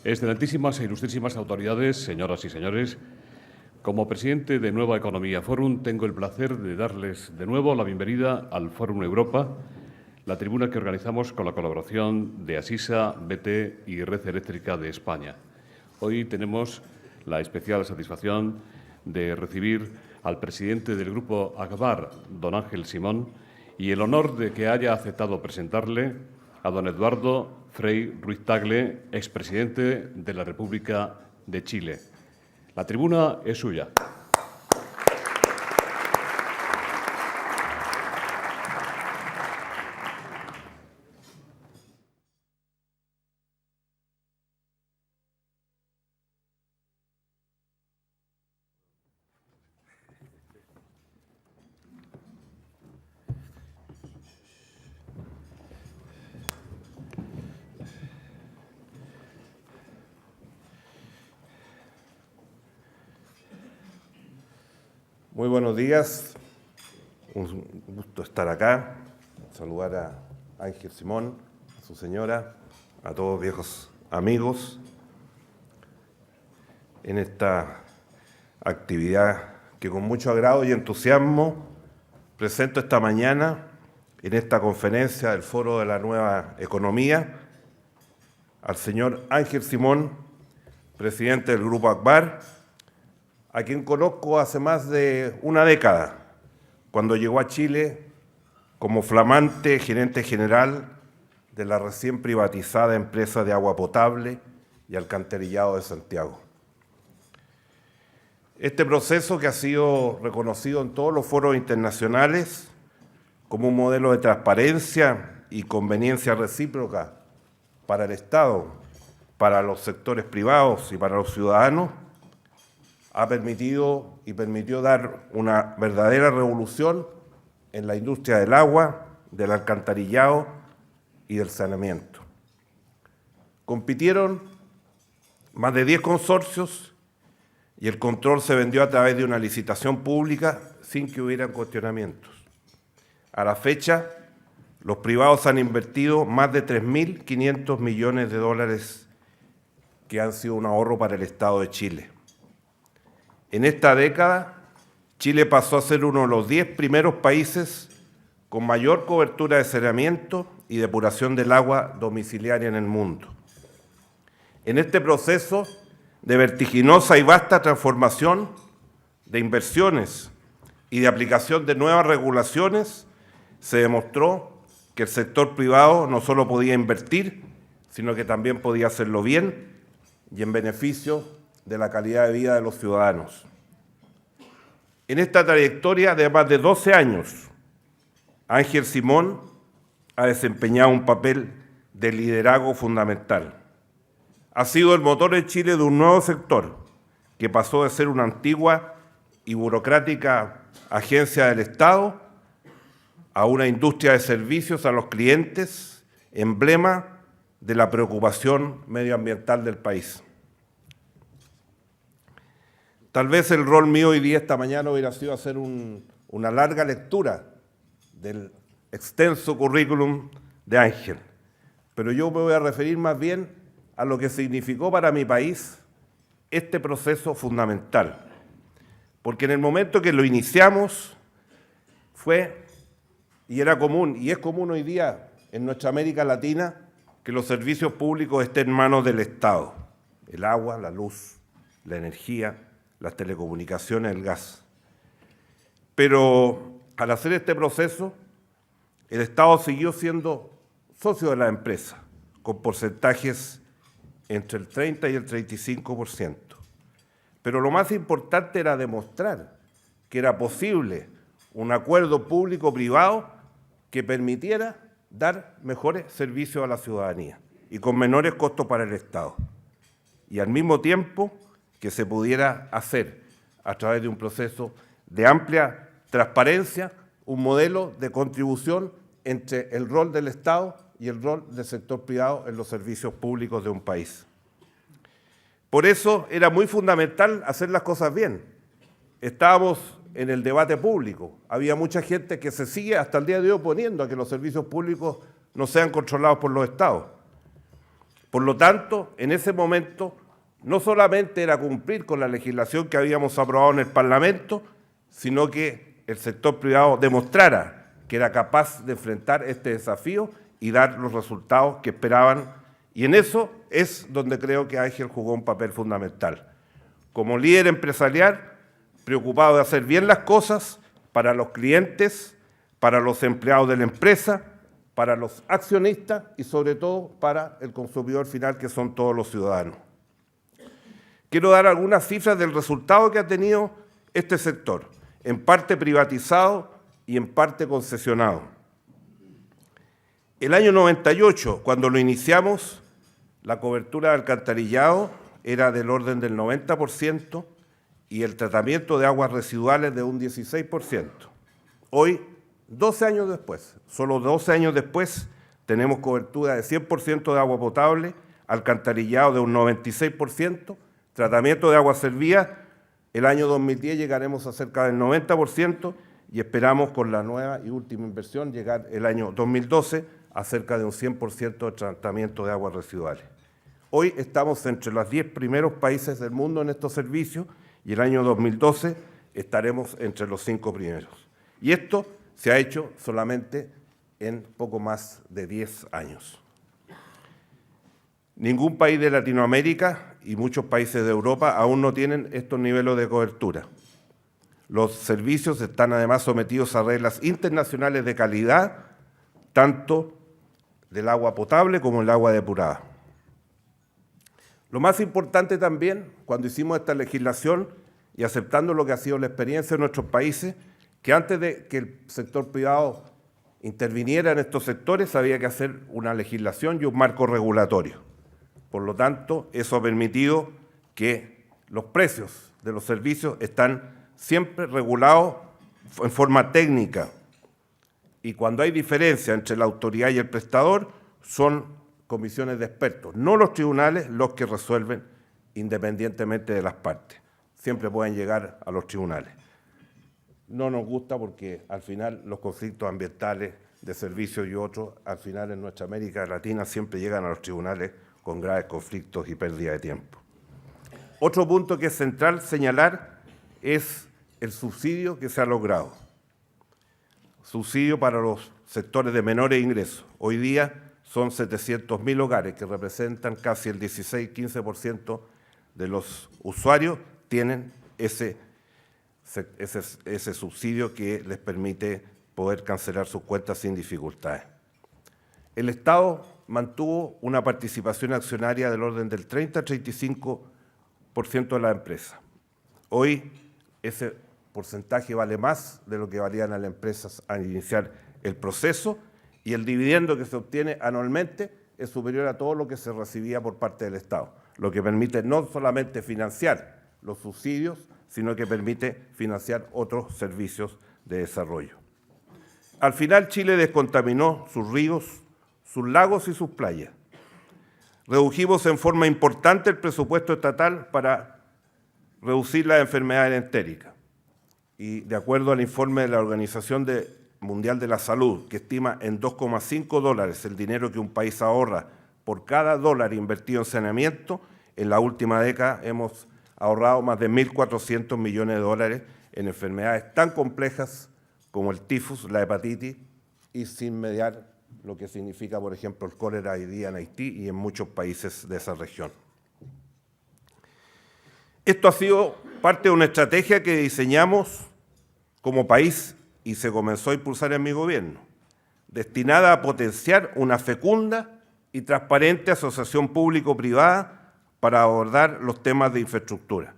Excelentísimas e ilustrísimas autoridades, señoras y señores, como presidente de Nueva Economía Forum, tengo el placer de darles de nuevo la bienvenida al Fórum Europa, la tribuna que organizamos con la colaboración de Asisa, BT y Red Eléctrica de España. Hoy tenemos la especial satisfacción de recibir al presidente del Grupo Agbar, don Ángel Simón, y el honor de que haya aceptado presentarle a don Eduardo Frei Ruiz Tagle, expresidente de la República de Chile. La tribuna es suya. Muy buenos días, un gusto estar acá, saludar a Ángel Simón, a su señora, a todos viejos amigos en esta actividad que con mucho agrado y entusiasmo presento esta mañana en esta conferencia del Foro de la Nueva Economía al señor Ángel Simón, presidente del Grupo Agbar, a quien conozco hace más de una década, cuando llegó a Chile como flamante gerente general de la recién privatizada empresa de agua potable y alcantarillado de Santiago. Este proceso, que ha sido reconocido en todos los foros internacionales como un modelo de transparencia y conveniencia recíproca para el Estado, para los sectores privados y para los ciudadanos, ha permitido y permitió dar una verdadera revolución en la industria del agua, del alcantarillado y del saneamiento. Compitieron más de 10 consorcios y el control se vendió a través de una licitación pública sin que hubieran cuestionamientos. A la fecha, los privados han invertido más de 3.500 millones de dólares que han sido un ahorro para el Estado de Chile. En esta década, Chile pasó a ser uno de los 10 primeros países con mayor cobertura de saneamiento y depuración del agua domiciliaria en el mundo. En este proceso de vertiginosa y vasta transformación de inversiones y de aplicación de nuevas regulaciones, se demostró que el sector privado no solo podía invertir, sino que también podía hacerlo bien y en beneficio de la calidad de vida de los ciudadanos. En esta trayectoria de más de 12 años, Ángel Simón ha desempeñado un papel de liderazgo fundamental. Ha sido el motor en Chile de un nuevo sector que pasó de ser una antigua y burocrática agencia del Estado a una industria de servicios a los clientes, emblema de la preocupación medioambiental del país. Tal vez el rol mío hoy día, esta mañana, hubiera sido hacer una larga lectura del extenso currículum de Ángel, pero yo me voy a referir más bien a lo que significó para mi país este proceso fundamental, porque en el momento que lo iniciamos fue, y era común, y es común hoy día en nuestra América Latina, que los servicios públicos estén en manos del Estado, el agua, la luz, la energía, las telecomunicaciones, el gas. Pero al hacer este proceso, el Estado siguió siendo socio de la empresa, con porcentajes entre el 30 y el 35%. Pero lo más importante era demostrar que era posible un acuerdo público-privado que permitiera dar mejores servicios a la ciudadanía y con menores costos para el Estado. Y al mismo tiempo que se pudiera hacer a través de un proceso de amplia transparencia, un modelo de contribución entre el rol del Estado y el rol del sector privado en los servicios públicos de un país. Por eso era muy fundamental hacer las cosas bien. Estábamos en el debate público. Había mucha gente que se sigue hasta el día de hoy oponiendo a que los servicios públicos no sean controlados por los Estados. Por lo tanto, en ese momento, no solamente era cumplir con la legislación que habíamos aprobado en el Parlamento, sino que el sector privado demostrara que era capaz de enfrentar este desafío y dar los resultados que esperaban. Y en eso es donde creo que Aigel jugó un papel fundamental. Como líder empresarial, preocupado de hacer bien las cosas para los clientes, para los empleados de la empresa, para los accionistas y sobre todo para el consumidor final, que son todos los ciudadanos. Quiero dar algunas cifras del resultado que ha tenido este sector, en parte privatizado y en parte concesionado. El año 98, cuando lo iniciamos, la cobertura de alcantarillado era del orden del 90% y el tratamiento de aguas residuales de un 16%. Hoy, 12 años después, solo 12 años después, tenemos cobertura de 100% de agua potable, alcantarillado de un 96%, tratamiento de aguas servidas. El año 2010 llegaremos a cerca del 90% y esperamos con la nueva y última inversión llegar el año 2012 a cerca de un 100% de tratamiento de aguas residuales. Hoy estamos entre los 10 primeros países del mundo en estos servicios y el año 2012 estaremos entre los 5 primeros. Y esto se ha hecho solamente en poco más de 10 años. Ningún país de Latinoamérica y muchos países de Europa aún no tienen estos niveles de cobertura. Los servicios están además sometidos a reglas internacionales de calidad, tanto del agua potable como del agua depurada. Lo más importante también, cuando hicimos esta legislación y aceptando lo que ha sido la experiencia de nuestros países, que antes de que el sector privado interviniera en estos sectores había que hacer una legislación y un marco regulatorio. Por lo tanto, eso ha permitido que los precios de los servicios están siempre regulados en forma técnica y cuando hay diferencia entre la autoridad y el prestador son comisiones de expertos, no los tribunales los que resuelven independientemente de las partes. Siempre pueden llegar a los tribunales. No nos gusta porque al final los conflictos ambientales de servicios y otros, al final en nuestra América Latina siempre llegan a los tribunales con graves conflictos y pérdida de tiempo. Otro punto que es central señalar es el subsidio que se ha logrado. Subsidio para los sectores de menores ingresos. Hoy día son 700.000 hogares que representan casi el 16-15% de los usuarios tienen ese subsidio que les permite poder cancelar sus cuentas sin dificultades. El Estado mantuvo una participación accionaria del orden del 30-35% de la empresa. Hoy ese porcentaje vale más de lo que valían a las empresas al iniciar el proceso y el dividendo que se obtiene anualmente es superior a todo lo que se recibía por parte del Estado, lo que permite no solamente financiar los subsidios, sino que permite financiar otros servicios de desarrollo. Al final, Chile descontaminó sus ríos, sus lagos y sus playas. Redujimos en forma importante el presupuesto estatal para reducir las enfermedades entéricas. Y de acuerdo al informe de la Organización Mundial de la Salud, que estima en $2,5 el dinero que un país ahorra por cada dólar invertido en saneamiento, en la última década hemos ahorrado más de 1.400 millones de dólares en enfermedades tan complejas como el tifus, la hepatitis y sin mediar lo que significa, por ejemplo, el cólera hoy día en Haití y en muchos países de esa región. Esto ha sido parte de una estrategia que diseñamos como país y se comenzó a impulsar en mi gobierno, destinada a potenciar una fecunda y transparente asociación público-privada para abordar los temas de infraestructura.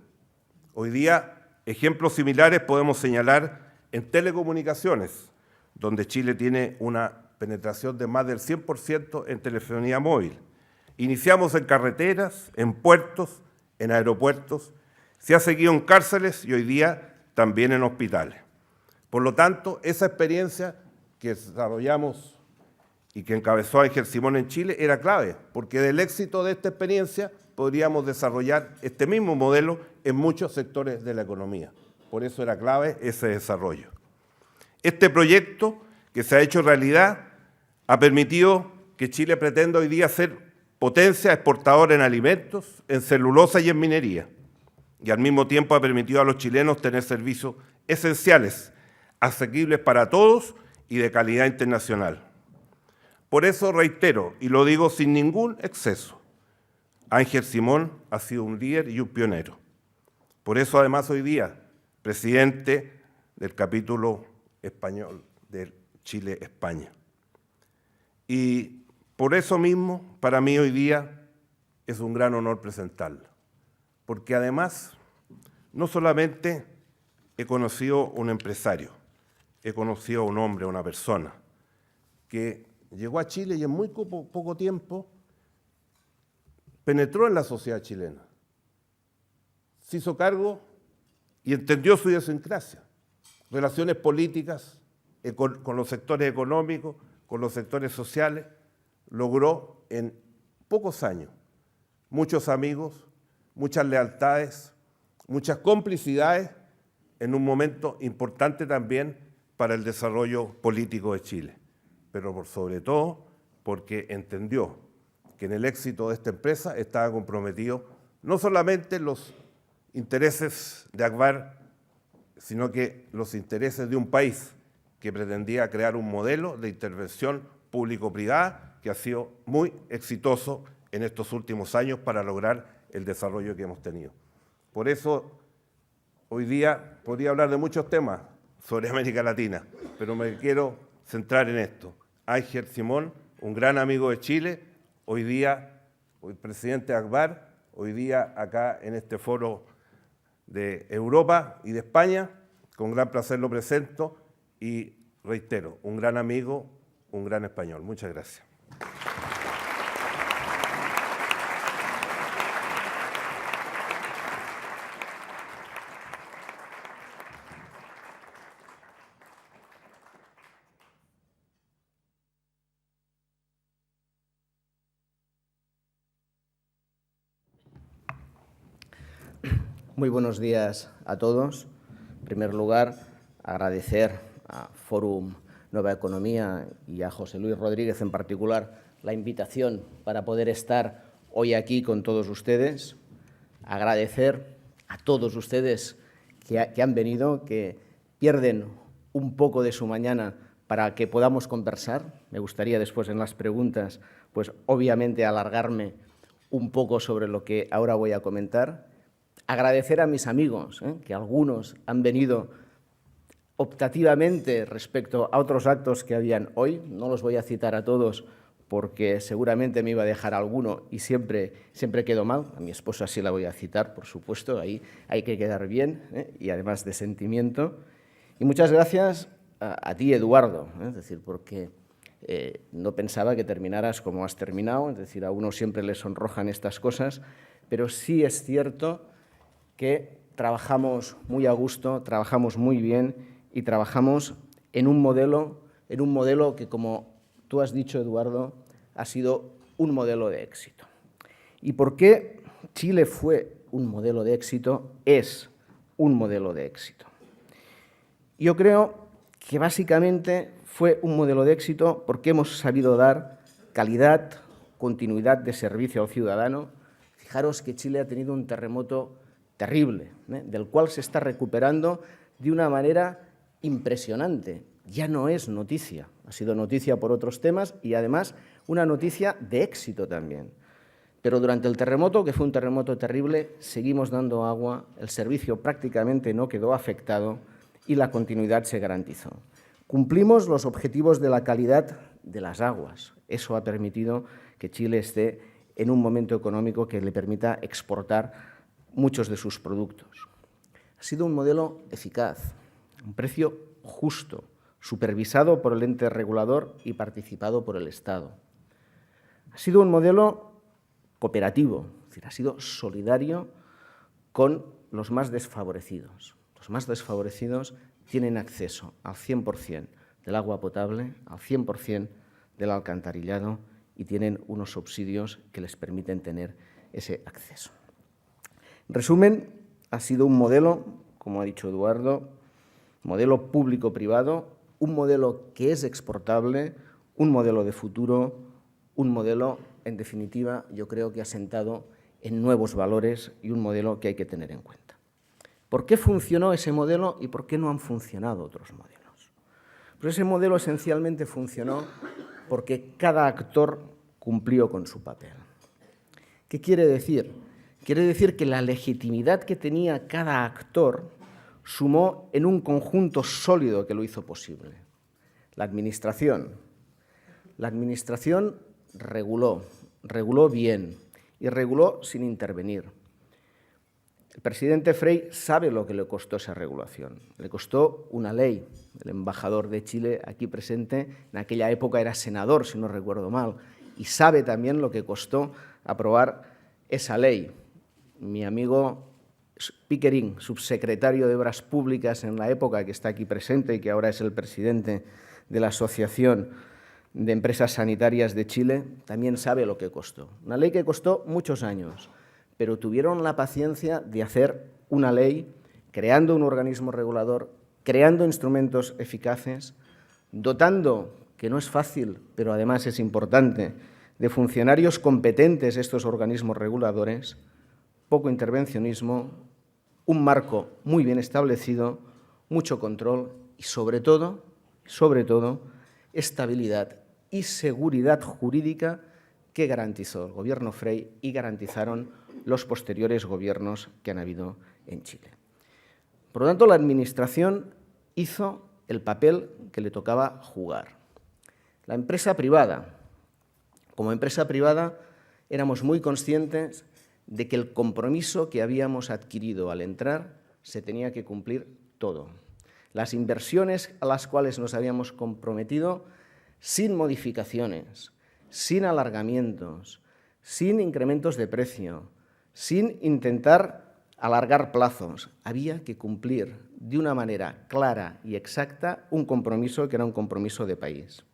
Hoy día, ejemplos similares podemos señalar en telecomunicaciones, donde Chile tiene una penetración de más del 100% en telefonía móvil. Iniciamos en carreteras, en puertos, en aeropuertos, se ha seguido en cárceles y hoy día también en hospitales. Por lo tanto, esa experiencia que desarrollamos y que encabezó Ángel Simón en Chile era clave, porque del éxito de esta experiencia podríamos desarrollar este mismo modelo en muchos sectores de la economía. Por eso era clave ese desarrollo. Este proyecto que se ha hecho realidad ha permitido que Chile pretenda hoy día ser potencia exportadora en alimentos, en celulosa y en minería, y al mismo tiempo ha permitido a los chilenos tener servicios esenciales, asequibles para todos y de calidad internacional. Por eso reitero, y lo digo sin ningún exceso, Ángel Simón ha sido un líder y un pionero. Por eso, además, hoy día, presidente del capítulo español de Chile-España. Y por eso mismo, para mí hoy día es un gran honor presentarlo, porque además no solamente he conocido un empresario, he conocido a un hombre, a una persona que llegó a Chile y en muy poco tiempo penetró en la sociedad chilena, se hizo cargo y entendió su idiosincrasia, relaciones políticas con los sectores económicos, con los sectores sociales, logró en pocos años muchos amigos, muchas lealtades, muchas complicidades en un momento importante también para el desarrollo político de Chile, pero por sobre todo porque entendió que en el éxito de esta empresa estaba comprometido no solamente los intereses de Agbar, sino que los intereses de un país que pretendía crear un modelo de intervención público-privada que ha sido muy exitoso en estos últimos años para lograr el desarrollo que hemos tenido. Por eso, hoy día podría hablar de muchos temas sobre América Latina, pero me quiero centrar en esto. Ángel Simón, un gran amigo de Chile, hoy día presidente de Agbar, hoy día acá en este foro de Europa y de España, con gran placer lo presento y reitero, un gran amigo, un gran español. Muchas gracias. Muy buenos días a todos. En primer lugar, agradecer a Fórum Nueva Economía y a José Luis Rodríguez en particular la invitación para poder estar hoy aquí con todos ustedes. Agradecer a todos ustedes que han venido, que pierden un poco de su mañana para que podamos conversar. Me gustaría después en las preguntas, pues obviamente alargarme un poco sobre lo que ahora voy a comentar. Agradecer a mis amigos, que algunos han venido optativamente respecto a otros actos que habían hoy. No los voy a citar a todos porque seguramente me iba a dejar alguno y siempre quedo mal. A mi esposa sí la voy a citar, por supuesto, ahí hay que quedar bien y además de sentimiento. Y muchas gracias a ti, Eduardo, es decir, porque no pensaba que terminaras como has terminado, es decir, a uno siempre le sonrojan estas cosas, pero sí es cierto que trabajamos muy a gusto, trabajamos muy bien y trabajamos en un modelo que, como tú has dicho, Eduardo, ha sido un modelo de éxito. ¿Y por qué Chile fue un modelo de éxito? Es un modelo de éxito. Yo creo que básicamente fue un modelo de éxito porque hemos sabido dar calidad, continuidad de servicio al ciudadano. Fijaros que Chile ha tenido un terremoto terrible, del cual se está recuperando de una manera impresionante. Ya no es noticia, ha sido noticia por otros temas y además una noticia de éxito también. Pero durante el terremoto, que fue un terremoto terrible, seguimos dando agua, el servicio prácticamente no quedó afectado y la continuidad se garantizó. Cumplimos los objetivos de la calidad de las aguas. Eso ha permitido que Chile esté en un momento económico que le permita exportar muchos de sus productos. Ha sido un modelo eficaz, un precio justo, supervisado por el ente regulador y participado por el Estado. Ha sido un modelo cooperativo, es decir, ha sido solidario con los más desfavorecidos. Los más desfavorecidos tienen acceso al 100% del agua potable, al 100% del alcantarillado y tienen unos subsidios que les permiten tener ese acceso. En resumen, ha sido un modelo, como ha dicho Eduardo, modelo público-privado, un modelo que es exportable, un modelo de futuro, un modelo en definitiva, yo creo que ha sentado en nuevos valores y un modelo que hay que tener en cuenta. ¿Por qué funcionó ese modelo y por qué no han funcionado otros modelos? Pues ese modelo esencialmente funcionó porque cada actor cumplió con su papel. ¿Qué quiere decir? Quiere decir que la legitimidad que tenía cada actor sumó en un conjunto sólido que lo hizo posible. La Administración reguló bien y reguló sin intervenir. El presidente Frei sabe lo que le costó esa regulación. Le costó una ley. El embajador de Chile aquí presente en aquella época era senador, si no recuerdo mal, y sabe también lo que costó aprobar esa ley. Mi amigo Pickering, subsecretario de Obras Públicas en la época, que está aquí presente y que ahora es el presidente de la Asociación de Empresas Sanitarias de Chile, también sabe lo que costó. Una ley que costó muchos años, pero tuvieron la paciencia de hacer una ley creando un organismo regulador, creando instrumentos eficaces, dotando, que no es fácil, pero además es importante, de funcionarios competentes estos organismos reguladores, poco intervencionismo, un marco muy bien establecido, mucho control y, sobre todo, estabilidad y seguridad jurídica que garantizó el Gobierno Frei y garantizaron los posteriores gobiernos que han habido en Chile. Por lo tanto, la Administración hizo el papel que le tocaba jugar. La empresa privada, como empresa privada, éramos muy conscientes de que el compromiso que habíamos adquirido al entrar se tenía que cumplir todo. Las inversiones a las cuales nos habíamos comprometido, sin modificaciones, sin alargamientos, sin incrementos de precio, sin intentar alargar plazos, había que cumplir de una manera clara y exacta un compromiso que era un compromiso de país.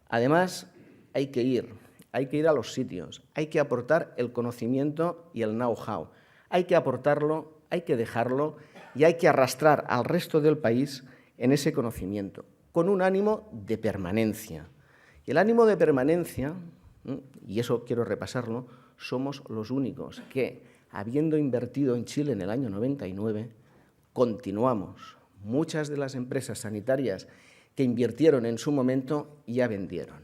Además, hay que ir a los sitios, hay que aportar el conocimiento y el know-how, hay que aportarlo, hay que dejarlo y hay que arrastrar al resto del país en ese conocimiento, con un ánimo de permanencia. Y el ánimo de permanencia, y eso quiero repasarlo, somos los únicos que, habiendo invertido en Chile en el año 99, continuamos. Muchas de las empresas sanitarias que invirtieron en su momento ya vendieron.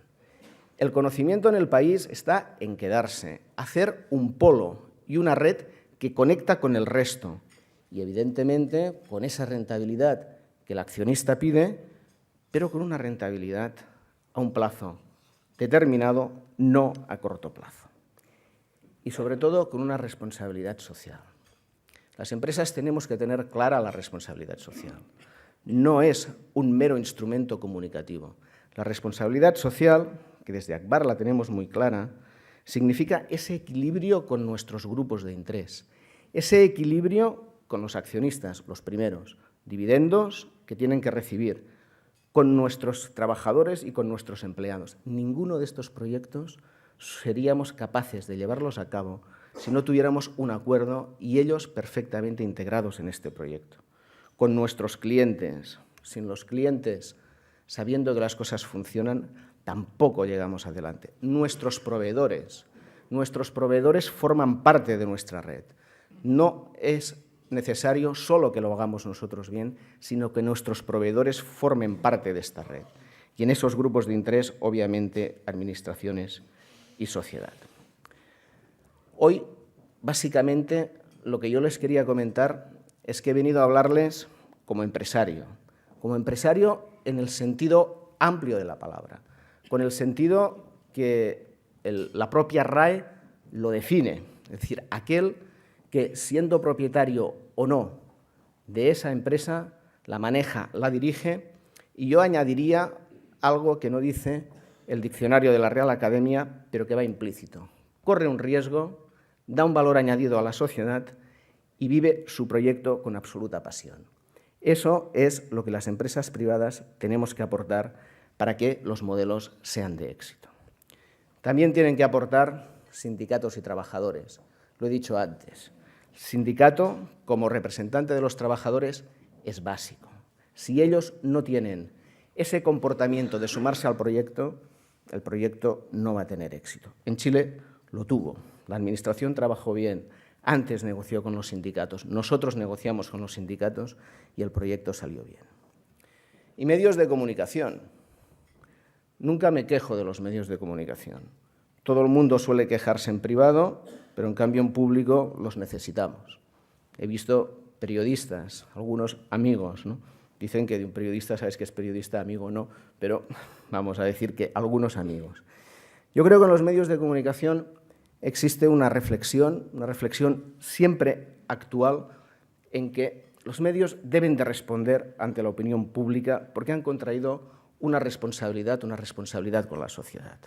El conocimiento en el país está en quedarse, hacer un polo y una red que conecta con el resto y, evidentemente, con esa rentabilidad que el accionista pide, pero con una rentabilidad a un plazo determinado, no a corto plazo. Y, sobre todo, con una responsabilidad social. Las empresas tenemos que tener clara la responsabilidad social. No es un mero instrumento comunicativo. La responsabilidad social, que desde ACBAR la tenemos muy clara, significa ese equilibrio con nuestros grupos de interés, ese equilibrio con los accionistas, los primeros, dividendos que tienen que recibir, con nuestros trabajadores y con nuestros empleados. Ninguno de estos proyectos seríamos capaces de llevarlos a cabo si no tuviéramos un acuerdo y ellos perfectamente integrados en este proyecto. Con nuestros clientes, sin los clientes, sabiendo que las cosas funcionan, tampoco llegamos adelante. Nuestros proveedores forman parte de nuestra red. No es necesario solo que lo hagamos nosotros bien, sino que nuestros proveedores formen parte de esta red. Y en esos grupos de interés, obviamente, administraciones y sociedad. Hoy, básicamente, lo que yo les quería comentar es que he venido a hablarles como empresario en el sentido amplio de la palabra, con el sentido que la propia RAE lo define, es decir, aquel que, siendo propietario o no de esa empresa, la maneja, la dirige, y yo añadiría algo que no dice el diccionario de la Real Academia, pero que va implícito. Corre un riesgo, da un valor añadido a la sociedad y vive su proyecto con absoluta pasión. Eso es lo que las empresas privadas tenemos que aportar para que los modelos sean de éxito. También tienen que aportar sindicatos y trabajadores. Lo he dicho antes. El sindicato, como representante de los trabajadores, es básico. Si ellos no tienen ese comportamiento de sumarse al proyecto, el proyecto no va a tener éxito. En Chile lo tuvo. La Administración trabajó bien, antes negoció con los sindicatos, nosotros negociamos con los sindicatos y el proyecto salió bien. Y medios de comunicación. Nunca me quejo de los medios de comunicación. Todo el mundo suele quejarse en privado, pero en cambio en público los necesitamos. He visto periodistas, algunos amigos, ¿no? Dicen que de un periodista sabes que es periodista, amigo no, pero vamos a decir que algunos amigos. Yo creo que en los medios de comunicación existe una reflexión siempre actual en que los medios deben de responder ante la opinión pública porque han contraído una responsabilidad con la sociedad.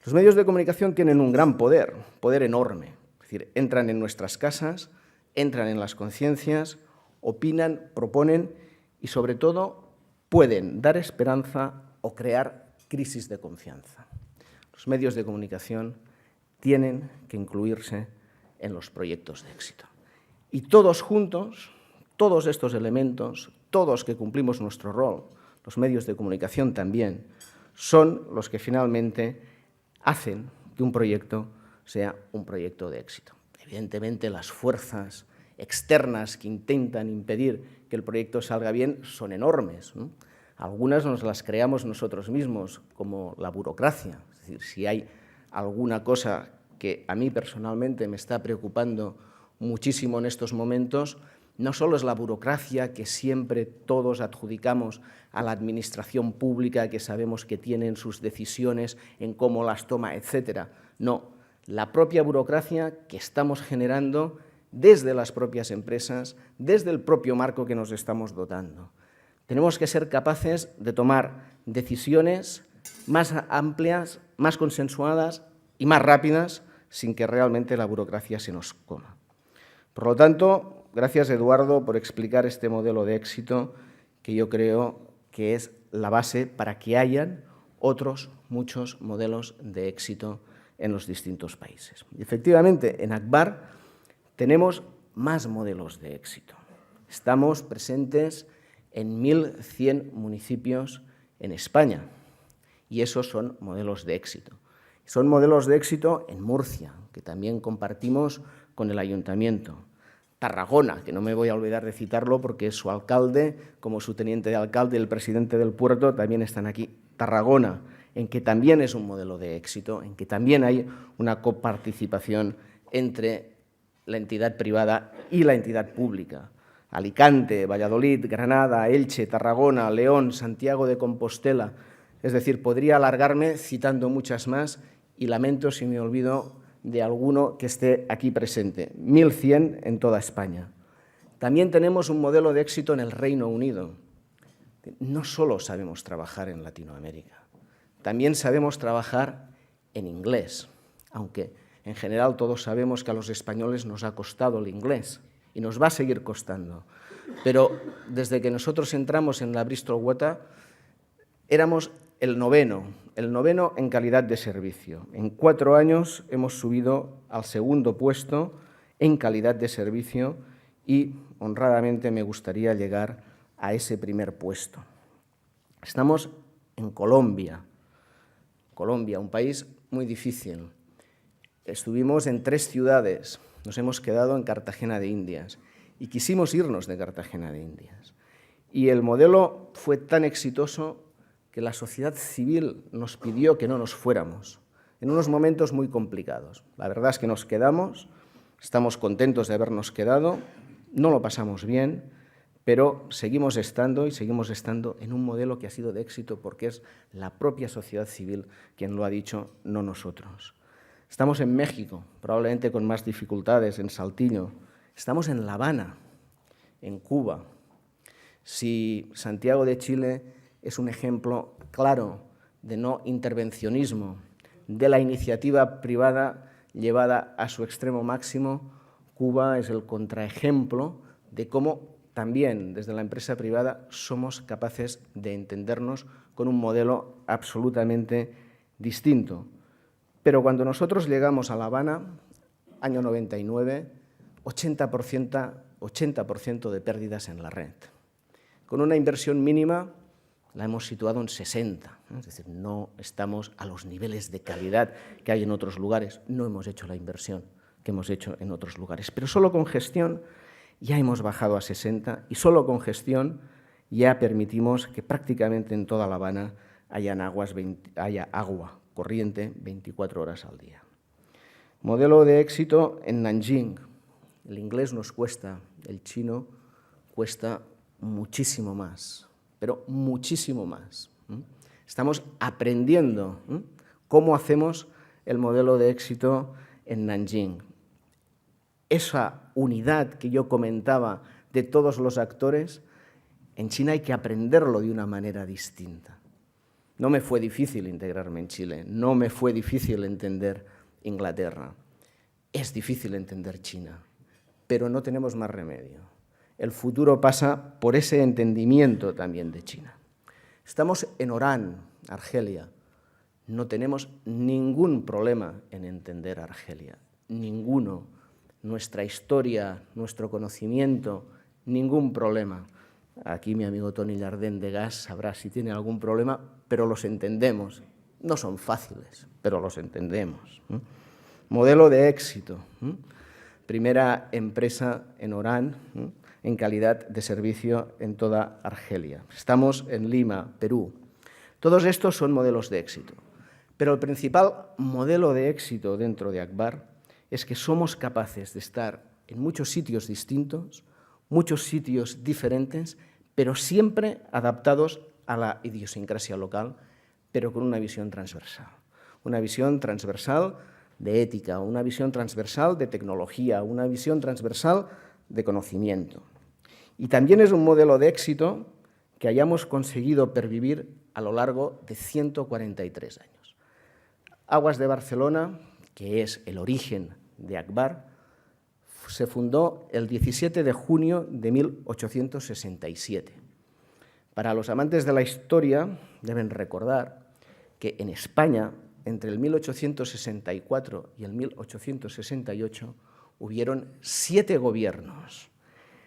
Los medios de comunicación tienen un gran poder enorme, es decir, entran en nuestras casas, entran en las conciencias, opinan, proponen y, sobre todo, pueden dar esperanza o crear crisis de confianza. Los medios de comunicación tienen que incluirse en los proyectos de éxito. Y todos juntos, todos estos elementos, todos que cumplimos nuestro rol, los medios de comunicación también, son los que finalmente hacen que un proyecto sea un proyecto de éxito. Evidentemente, las fuerzas externas que intentan impedir que el proyecto salga bien son enormes, ¿no? Algunas nos las creamos nosotros mismos, como la burocracia. Es decir, si hay alguna cosa que a mí personalmente me está preocupando muchísimo en estos momentos, no solo es la burocracia que siempre todos adjudicamos a la administración pública, que sabemos que tienen sus decisiones en cómo las toma, etcétera. No, la propia burocracia que estamos generando desde las propias empresas, desde el propio marco que nos estamos dotando. Tenemos que ser capaces de tomar decisiones más amplias, más consensuadas y más rápidas, sin que realmente la burocracia se nos coma. Por lo tanto, gracias, Eduardo, por explicar este modelo de éxito que yo creo que es la base para que hayan otros muchos modelos de éxito en los distintos países. Y efectivamente, en Akbar tenemos más modelos de éxito. Estamos presentes en 1.100 municipios en España y esos son modelos de éxito. Son modelos de éxito en Murcia, que también compartimos con el Ayuntamiento. Tarragona, que no me voy a olvidar de citarlo porque su alcalde, como su teniente de alcalde y el presidente del puerto, también están aquí. Tarragona, en que también es un modelo de éxito, en que también hay una coparticipación entre la entidad privada y la entidad pública. Alicante, Valladolid, Granada, Elche, Tarragona, León, Santiago de Compostela. Es decir, podría alargarme citando muchas más y lamento si me olvido de alguno que esté aquí presente. 1.100 en toda España. También tenemos un modelo de éxito en el Reino Unido. No solo sabemos trabajar en Latinoamérica, también sabemos trabajar en inglés, aunque en general todos sabemos que a los españoles nos ha costado el inglés y nos va a seguir costando. Pero desde que nosotros entramos en la Bristol Water éramos el noveno en calidad de servicio. En 4 años hemos subido al segundo puesto en calidad de servicio y honradamente me gustaría llegar a ese primer puesto. Estamos en Colombia, un país muy difícil. Estuvimos en 3 ciudades, nos hemos quedado en Cartagena de Indias y quisimos irnos de Cartagena de Indias. Y el modelo fue tan exitoso que la sociedad civil nos pidió que no nos fuéramos en unos momentos muy complicados. La verdad es que nos quedamos, estamos contentos de habernos quedado, no lo pasamos bien, pero seguimos estando en un modelo que ha sido de éxito porque es la propia sociedad civil quien lo ha dicho, no nosotros. Estamos en México, probablemente con más dificultades, en Saltillo. Estamos en La Habana, en Cuba. Si Santiago de Chile es un ejemplo claro de no intervencionismo, de la iniciativa privada llevada a su extremo máximo, Cuba es el contraejemplo de cómo también desde la empresa privada somos capaces de entendernos con un modelo absolutamente distinto. Pero cuando nosotros llegamos a La Habana, año 99, 80% de pérdidas en la red, con una inversión mínima la hemos situado en 60, es decir, no estamos a los niveles de calidad que hay en otros lugares, no hemos hecho la inversión que hemos hecho en otros lugares, pero solo con gestión ya hemos bajado a 60 y solo con gestión ya permitimos que prácticamente en toda La Habana haya agua corriente 24 horas al día. Modelo de éxito en Nanjing. El inglés nos cuesta, el chino cuesta muchísimo más, pero muchísimo más. Estamos aprendiendo cómo hacemos el modelo de éxito en Nanjing. Esa unidad que yo comentaba de todos los actores, en China hay que aprenderlo de una manera distinta. No me fue difícil integrarme en Chile, no me fue difícil entender Inglaterra. Es difícil entender China, pero no tenemos más remedio. El futuro pasa por ese entendimiento también de China. Estamos en Orán, Argelia. No tenemos ningún problema en entender Argelia, ninguno. Nuestra historia, nuestro conocimiento, ningún problema. Aquí mi amigo Tony Jardén de Gas sabrá si tiene algún problema, pero los entendemos. No son fáciles, pero los entendemos. Modelo de éxito. Primera empresa en Orán en calidad de servicio en toda Argelia. Estamos en Lima, Perú. Todos estos son modelos de éxito. Pero el principal modelo de éxito dentro de Akbar es que somos capaces de estar en muchos sitios distintos, muchos sitios diferentes, pero siempre adaptados a la idiosincrasia local, pero con una visión transversal. Una visión transversal de ética, una visión transversal de tecnología, una visión transversal de conocimiento. Y también es un modelo de éxito que hayamos conseguido pervivir a lo largo de 143 años. Aguas de Barcelona, que es el origen de Akbar, se fundó el 17 de junio de 1867. Para los amantes de la historia deben recordar que en España, entre el 1864 y el 1868, hubieron 7 gobiernos.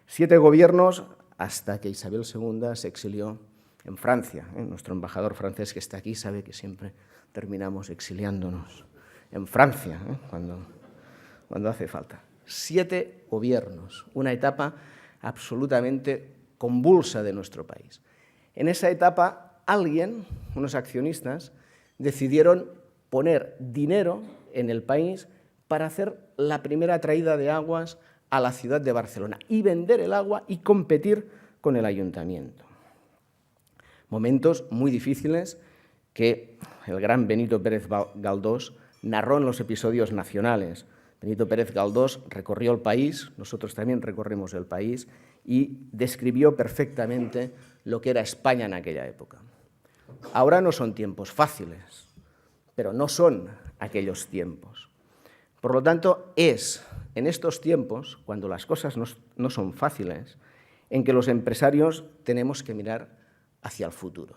7 gobiernos hasta que Isabel II se exilió en Francia. Nuestro embajador francés que está aquí sabe que siempre terminamos exiliándonos en Francia, cuando hace falta. 7 gobiernos, una etapa absolutamente convulsa de nuestro país. En esa etapa, unos accionistas, decidieron poner dinero en el país para hacer la primera traída de aguas a la ciudad de Barcelona y vender el agua y competir con el ayuntamiento. Momentos muy difíciles que el gran Benito Pérez Galdós narró en los episodios nacionales. Benito Pérez Galdós recorrió el país, nosotros también recorrimos el país, y describió perfectamente lo que era España en aquella época. Ahora no son tiempos fáciles, pero no son aquellos tiempos. Por lo tanto, es en estos tiempos, cuando las cosas no son fáciles, en que los empresarios tenemos que mirar hacia el futuro,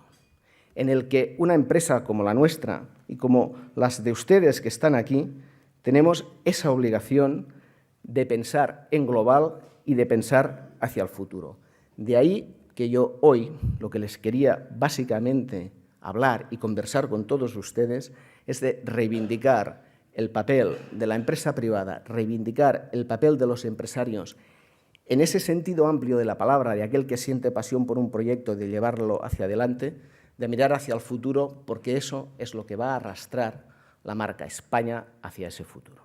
en el que una empresa como la nuestra y como las de ustedes que están aquí, tenemos esa obligación de pensar en global y de pensar hacia el futuro. De ahí que yo hoy lo que les quería básicamente hablar y conversar con todos ustedes es de reivindicar el papel de la empresa privada, reivindicar el papel de los empresarios en ese sentido amplio de la palabra, de aquel que siente pasión por un proyecto, de llevarlo hacia adelante, de mirar hacia el futuro, porque eso es lo que va a arrastrar la marca España hacia ese futuro.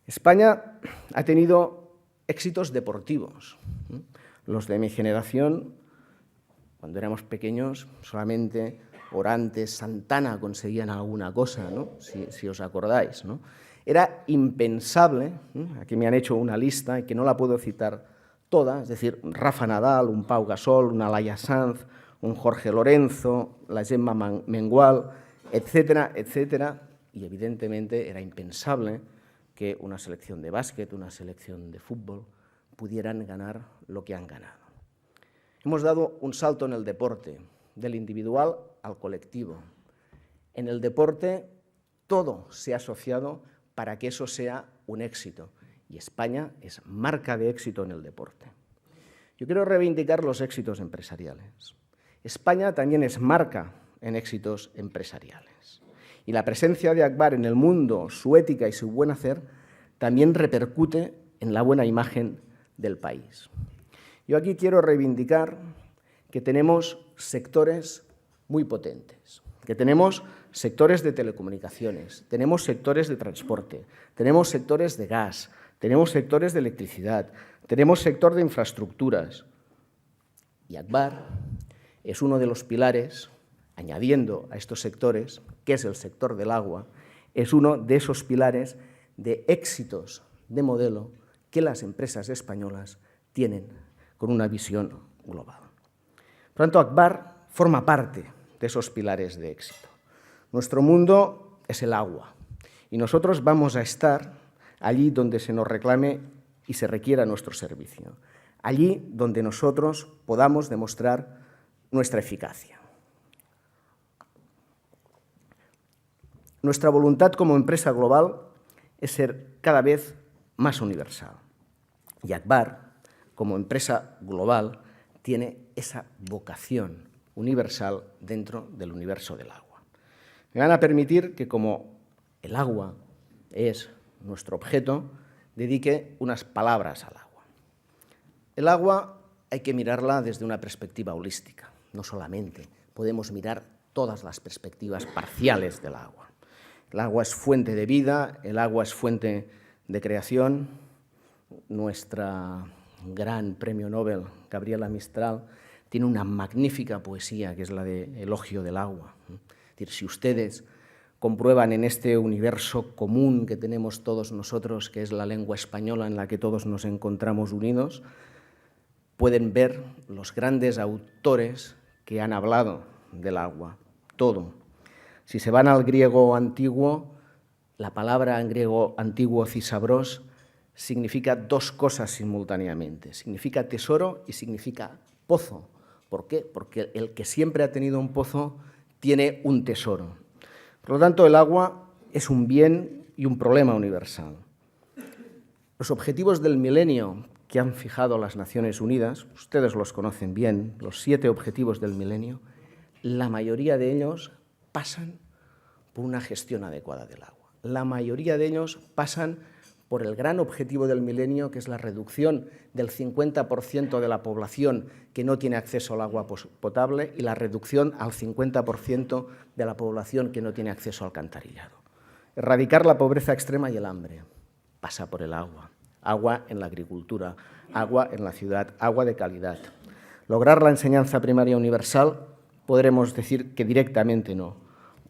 España ha tenido éxitos deportivos. Los de mi generación, cuando éramos pequeños, solamente Orantes, Santana conseguían alguna cosa, ¿no? Si os acordáis, ¿no? Era impensable, aquí me han hecho una lista y que no la puedo citar toda, es decir, Rafa Nadal, un Pau Gasol, una Laia Sanz, un Jorge Lorenzo, la Gemma Mengual, etcétera, etcétera, y evidentemente era impensable que una selección de básquet, una selección de fútbol pudieran ganar lo que han ganado. Hemos dado un salto en el deporte, del individual al colectivo. En el deporte todo se ha asociado para que eso sea un éxito, y España es marca de éxito en el deporte. Yo quiero reivindicar los éxitos empresariales. España también es marca en éxitos empresariales. Y la presencia de Akbar en el mundo, su ética y su buen hacer, también repercute en la buena imagen del país. Yo aquí quiero reivindicar que tenemos sectores muy potentes, que tenemos sectores de telecomunicaciones, tenemos sectores de transporte, tenemos sectores de gas, tenemos sectores de electricidad, tenemos sector de infraestructuras. Y Akbar es uno de los pilares, añadiendo a estos sectores, que es el sector del agua, es uno de esos pilares de éxitos de modelo que las empresas españolas tienen con una visión global. Por tanto, Akbar forma parte de esos pilares de éxito. Nuestro mundo es el agua y nosotros vamos a estar allí donde se nos reclame y se requiera nuestro servicio, allí donde nosotros podamos demostrar nuestra eficacia. Nuestra voluntad como empresa global es ser cada vez más universal. Y Akbar, como empresa global, tiene esa vocación universal dentro del universo del agua. Me van a permitir que, como el agua es nuestro objeto, dedique unas palabras al agua. El agua hay que mirarla desde una perspectiva holística, no solamente. Podemos mirar todas las perspectivas parciales del agua. El agua es fuente de vida, el agua es fuente de creación. Nuestra gran premio Nobel, Gabriela Mistral, tiene una magnífica poesía que es la de Elogio del agua. Es decir, si ustedes comprueban en este universo común que tenemos todos nosotros, que es la lengua española en la que todos nos encontramos unidos, pueden ver los grandes autores que han hablado del agua, todo. Si se van al griego antiguo, la palabra en griego antiguo cisabros significa dos cosas simultáneamente. Significa tesoro y significa pozo. ¿Por qué? Porque el que siempre ha tenido un pozo tiene un tesoro. Por lo tanto, el agua es un bien y un problema universal. Los objetivos del milenio que han fijado las Naciones Unidas, ustedes los conocen bien, los 7 objetivos del milenio, la mayoría de ellos pasan por una gestión adecuada del agua. La mayoría de ellos pasan por el gran objetivo del milenio, que es la reducción del 50% de la población que no tiene acceso al agua potable y la reducción al 50% de la población que no tiene acceso al alcantarillado. Erradicar la pobreza extrema y el hambre pasa por el agua. Agua en la agricultura, agua en la ciudad, agua de calidad. Lograr la enseñanza primaria universal, podremos decir que directamente no.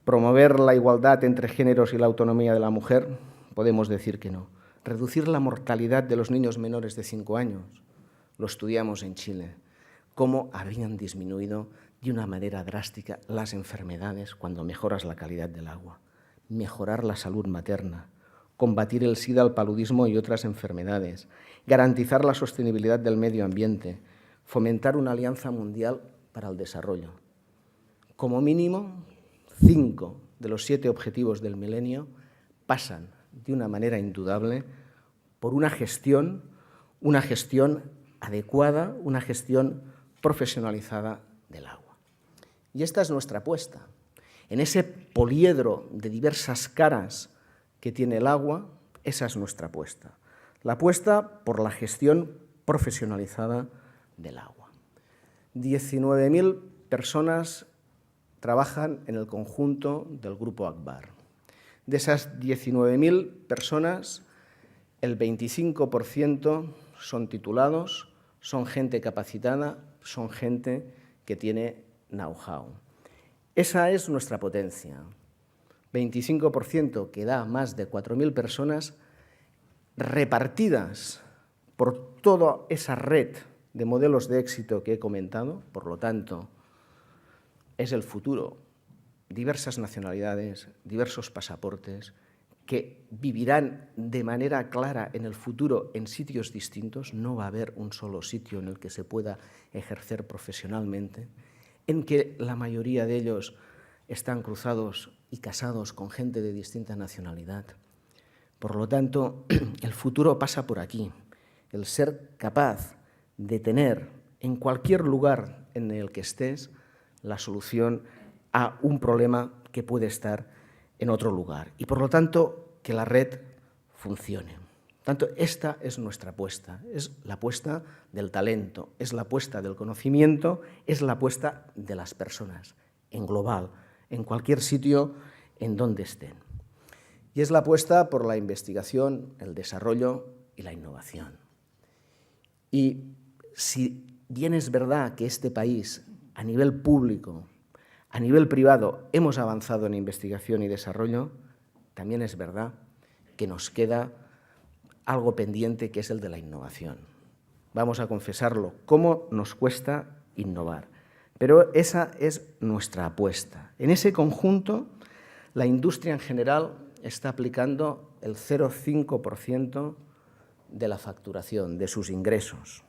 Promover la igualdad entre géneros y la autonomía de la mujer, podemos decir que no. Reducir la mortalidad de los niños menores de 5 años, lo estudiamos en Chile, cómo habían disminuido de una manera drástica las enfermedades cuando mejoras la calidad del agua. Mejorar la salud materna, combatir el SIDA, el paludismo y otras enfermedades, garantizar la sostenibilidad del medio ambiente, fomentar una alianza mundial para el desarrollo. Como mínimo, 5 de los 7 objetivos del milenio pasan de una manera indudable por una gestión adecuada, una gestión profesionalizada del agua. Y esta es nuestra apuesta. En ese poliedro de diversas caras que tiene el agua, esa es nuestra apuesta. La apuesta por la gestión profesionalizada del agua. 19.000 personas trabajan en el conjunto del Grupo Akbar. De esas 19.000 personas, el 25% son titulados, son gente capacitada, son gente que tiene know-how. Esa es nuestra potencia. 25% que da más de 4.000 personas repartidas por toda esa red de modelos de éxito que he comentado. Por lo tanto, es el futuro. Diversas nacionalidades, diversos pasaportes, que vivirán de manera clara en el futuro en sitios distintos. No va a haber un solo sitio en el que se pueda ejercer profesionalmente, en que la mayoría de ellos están cruzados y casados con gente de distinta nacionalidad. Por lo tanto, el futuro pasa por aquí. El ser capaz de tener en cualquier lugar en el que estés la solución a un problema que puede estar en otro lugar. Y, por lo tanto, que la red funcione. Tanto, esta es nuestra apuesta, es la apuesta del talento, es la apuesta del conocimiento, es la apuesta de las personas, en global, en cualquier sitio en donde estén. Y es la apuesta por la investigación, el desarrollo y la innovación. Y si bien es verdad que este país, a nivel público, a nivel privado, hemos avanzado en investigación y desarrollo, también es verdad que nos queda algo pendiente, que es el de la innovación. Vamos a confesarlo, cómo nos cuesta innovar. Pero esa es nuestra apuesta. En ese conjunto, la industria en general está aplicando el 0,5% de la facturación, de sus ingresos.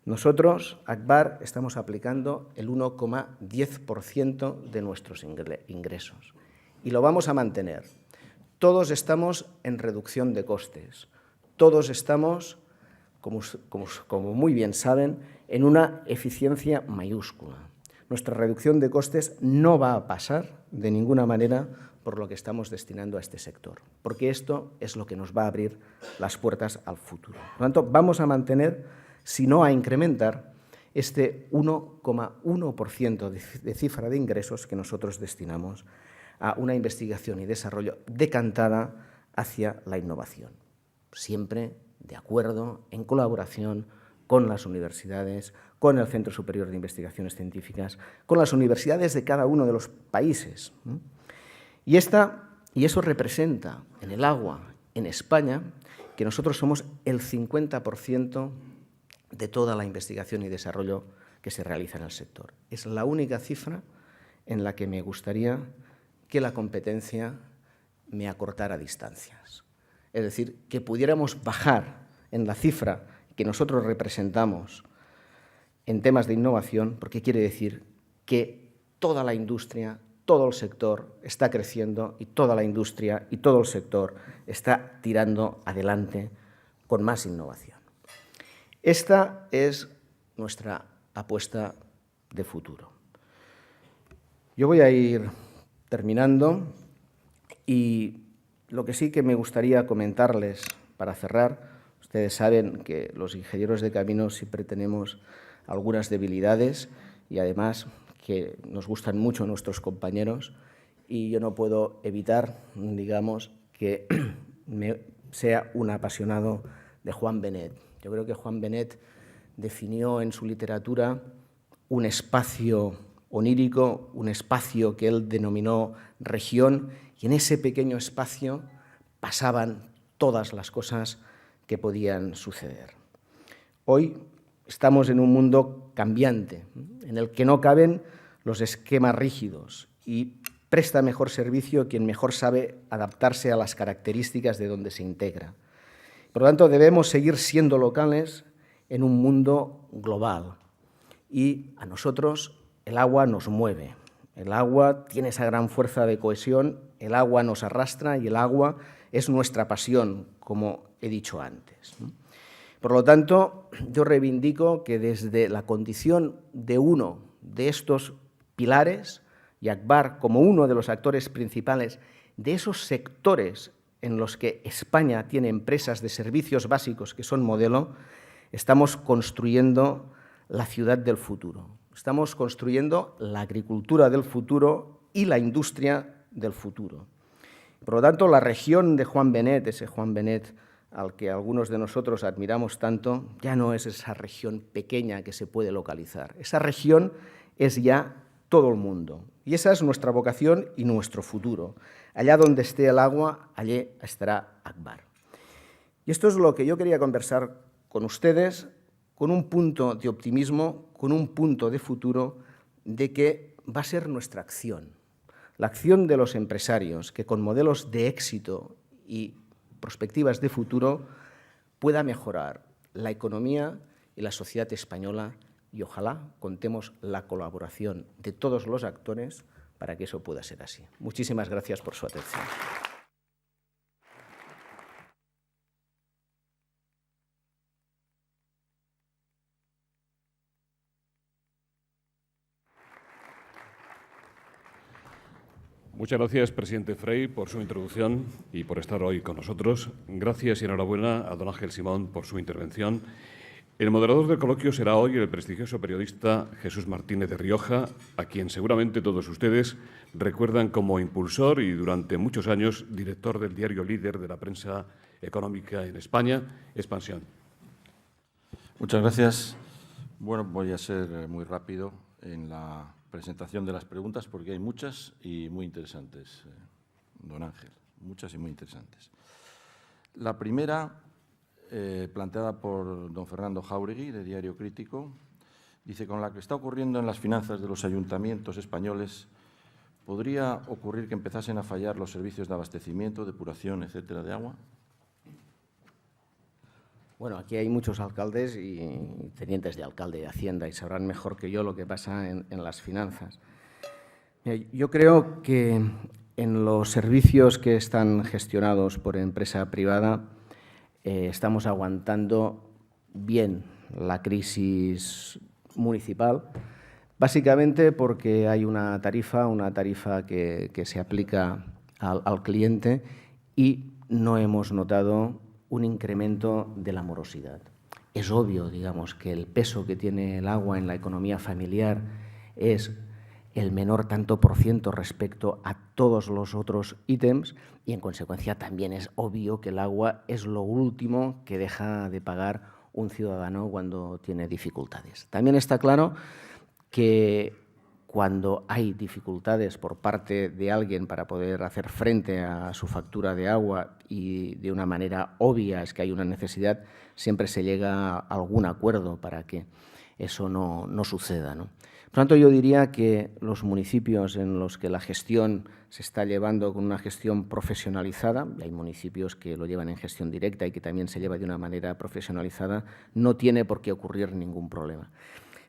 Nosotros, Agbar, estamos aplicando el 1,10% de nuestros ingresos y lo vamos a mantener. Todos estamos en reducción de costes. Todos estamos, como muy bien saben, en una eficiencia mayúscula. Nuestra reducción de costes no va a pasar de ninguna manera por lo que estamos destinando a este sector, porque esto es lo que nos va a abrir las puertas al futuro. Por lo tanto, vamos a mantener, si no a incrementar, este 1,1% de cifra de ingresos que nosotros destinamos a una investigación y desarrollo decantada hacia la innovación, siempre de acuerdo, en colaboración con las universidades, con el Centro Superior de Investigaciones Científicas, con las universidades de cada uno de los países. Y eso representa en el agua, en España, que nosotros somos el 50% de toda la investigación y desarrollo que se realiza en el sector. Es la única cifra en la que me gustaría que la competencia me acortara distancias. Es decir, que pudiéramos bajar en la cifra que nosotros representamos en temas de innovación, porque quiere decir que toda la industria, todo el sector está creciendo y toda la industria y todo el sector está tirando adelante con más innovación. Esta es nuestra apuesta de futuro. Yo voy a ir terminando y lo que sí que me gustaría comentarles para cerrar, ustedes saben que los ingenieros de caminos siempre tenemos algunas debilidades y además que nos gustan mucho nuestros compañeros y yo no puedo evitar, digamos, que sea un apasionado de Juan Benet. Yo creo que Juan Benet definió en su literatura un espacio onírico, un espacio que él denominó región, y en ese pequeño espacio pasaban todas las cosas que podían suceder. Hoy estamos en un mundo cambiante, en el que no caben los esquemas rígidos y presta mejor servicio quien mejor sabe adaptarse a las características de donde se integra. Por lo tanto, debemos seguir siendo locales en un mundo global y a nosotros el agua nos mueve. El agua tiene esa gran fuerza de cohesión, el agua nos arrastra y el agua es nuestra pasión, como he dicho antes. Por lo tanto, yo reivindico que desde la condición de uno de estos pilares, y Agbar como uno de los actores principales de esos sectores en los que España tiene empresas de servicios básicos que son modelo, estamos construyendo la ciudad del futuro. Estamos construyendo la agricultura del futuro y la industria del futuro. Por lo tanto, la región de Juan Benet, ese Juan Benet al que algunos de nosotros admiramos tanto, ya no es esa región pequeña que se puede localizar. Esa región es ya todo el mundo. Y esa es nuestra vocación y nuestro futuro. Allá donde esté el agua, allí estará Agbar. Y esto es lo que yo quería conversar con ustedes, con un punto de optimismo, con un punto de futuro, de que va a ser nuestra acción. La acción de los empresarios que con modelos de éxito y perspectivas de futuro pueda mejorar la economía y la sociedad española y ojalá contemos la colaboración de todos los actores para que eso pueda ser así. Muchísimas gracias por su atención. Muchas gracias, presidente Frey, por su introducción y por estar hoy con nosotros. Gracias y enhorabuena a don Ángel Simón por su intervención. El moderador del coloquio será hoy el prestigioso periodista Jesús Martínez de Rioja, a quien seguramente todos ustedes recuerdan como impulsor y durante muchos años director del diario líder de la prensa económica en España, Expansión. Muchas gracias. Bueno, voy a ser muy rápido en la presentación de las preguntas porque hay muchas y muy interesantes, don Ángel, muchas y muy interesantes. La primera, planteada por don Fernando Jáuregui, de Diario Crítico, dice: con lo que está ocurriendo en las finanzas de los ayuntamientos españoles, ¿podría ocurrir que empezasen a fallar los servicios de abastecimiento, depuración, etcétera, de agua? Bueno, aquí hay muchos alcaldes y tenientes de alcalde de Hacienda y sabrán mejor que yo lo que pasa en las finanzas. Yo creo que en los servicios que están gestionados por empresa privada estamos aguantando bien la crisis municipal, básicamente porque hay una tarifa que se aplica al cliente y no hemos notado un incremento de la morosidad. Es obvio, digamos, que el peso que tiene el agua en la economía familiar es el menor tanto por ciento respecto a todos los otros ítems y, en consecuencia, también es obvio que el agua es lo último que deja de pagar un ciudadano cuando tiene dificultades. También está claro que cuando hay dificultades por parte de alguien para poder hacer frente a su factura de agua y de una manera obvia es que hay una necesidad, siempre se llega a algún acuerdo para que eso no suceda, ¿no? Por tanto, yo diría que los municipios en los que la gestión se está llevando con una gestión profesionalizada, hay municipios que lo llevan en gestión directa y que también se lleva de una manera profesionalizada, no tiene por qué ocurrir ningún problema.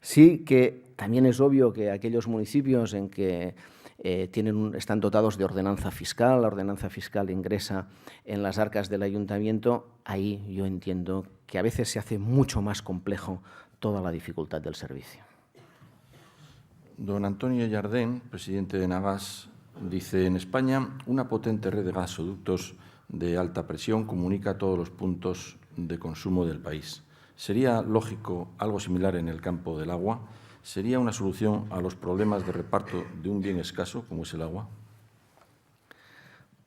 Sí que también es obvio que aquellos municipios en que están dotados de ordenanza fiscal, la ordenanza fiscal ingresa en las arcas del ayuntamiento, ahí yo entiendo que a veces se hace mucho más complejo toda la dificultad del servicio. Don Antonio Jardén, presidente de Nagas, dice: en España una potente red de gasoductos de alta presión comunica todos los puntos de consumo del país. ¿Sería lógico algo similar en el campo del agua? ¿Sería una solución a los problemas de reparto de un bien escaso como es el agua?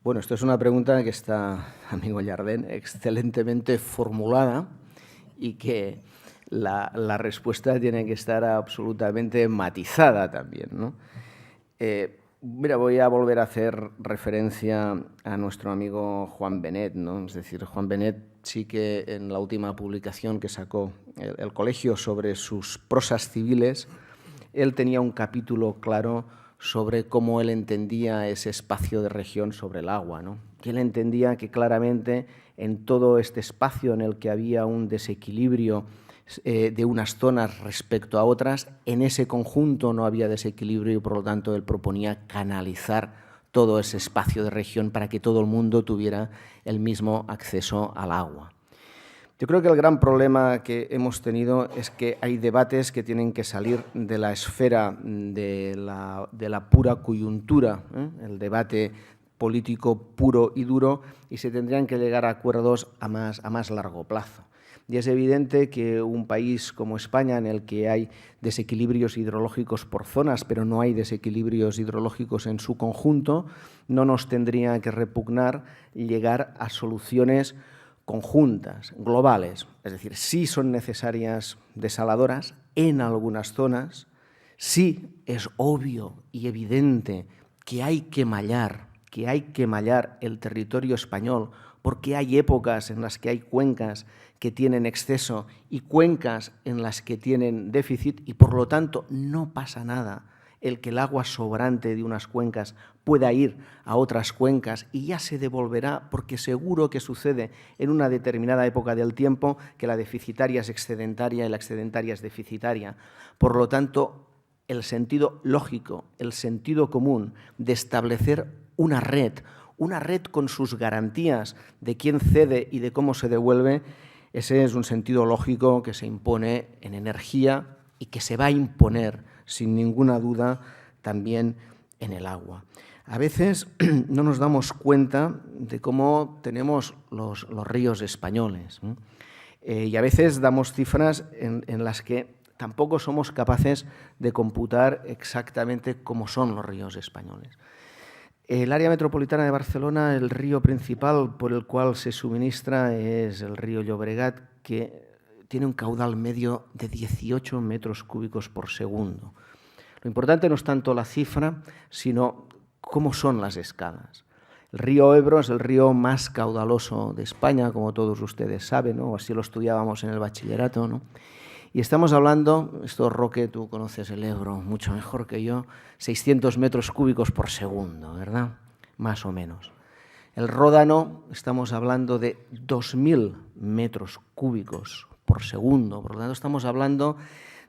Bueno, esto es una pregunta que está, amigo Jardén, excelentemente formulada y que la respuesta tiene que estar absolutamente matizada también, ¿no? Mira, voy a volver a hacer referencia a nuestro amigo Juan Benet, ¿no? Es decir, Juan Benet sí que en la última publicación que sacó el colegio sobre sus prosas civiles, él tenía un capítulo claro sobre cómo él entendía ese espacio de región sobre el agua, ¿no? Que él entendía que claramente en todo este espacio en el que había un desequilibrio de unas zonas respecto a otras, en ese conjunto no había desequilibrio y, por lo tanto, él proponía canalizar todo ese espacio de región para que todo el mundo tuviera el mismo acceso al agua. Yo creo que el gran problema que hemos tenido es que hay debates que tienen que salir de la esfera de la pura coyuntura, el debate político puro y duro, y se tendrían que llegar a acuerdos a más largo plazo. Y es evidente que un país como España, en el que hay desequilibrios hidrológicos por zonas, pero no hay desequilibrios hidrológicos en su conjunto, no nos tendría que repugnar llegar a soluciones conjuntas, globales. Es decir, sí son necesarias desaladoras en algunas zonas, sí es obvio y evidente que hay que mallar el territorio español, porque hay épocas en las que hay cuencas que tienen exceso y cuencas en las que tienen déficit y, por lo tanto, no pasa nada el que el agua sobrante de unas cuencas pueda ir a otras cuencas y ya se devolverá, porque seguro que sucede en una determinada época del tiempo que la deficitaria es excedentaria y la excedentaria es deficitaria. Por lo tanto, el sentido lógico, el sentido común de establecer una red con sus garantías de quién cede y de cómo se devuelve, ese es un sentido lógico que se impone en energía y que se va a imponer, sin ninguna duda, también en el agua. A veces no nos damos cuenta de cómo tenemos los ríos españoles, y a veces damos cifras en las que tampoco somos capaces de computar exactamente cómo son los ríos españoles. El área metropolitana de Barcelona, el río principal por el cual se suministra es el río Llobregat, que tiene un caudal medio de 18 metros cúbicos por segundo. Lo importante no es tanto la cifra, sino cómo son las escalas. El río Ebro es el río más caudaloso de España, como todos ustedes saben, ¿no? Así lo estudiábamos en el bachillerato, ¿no? Y estamos hablando, esto Roque, tú conoces el Ebro mucho mejor que yo, 600 metros cúbicos por segundo, ¿verdad? Más o menos. El Ródano, estamos hablando de 2.000 metros cúbicos por segundo. Por lo tanto, estamos hablando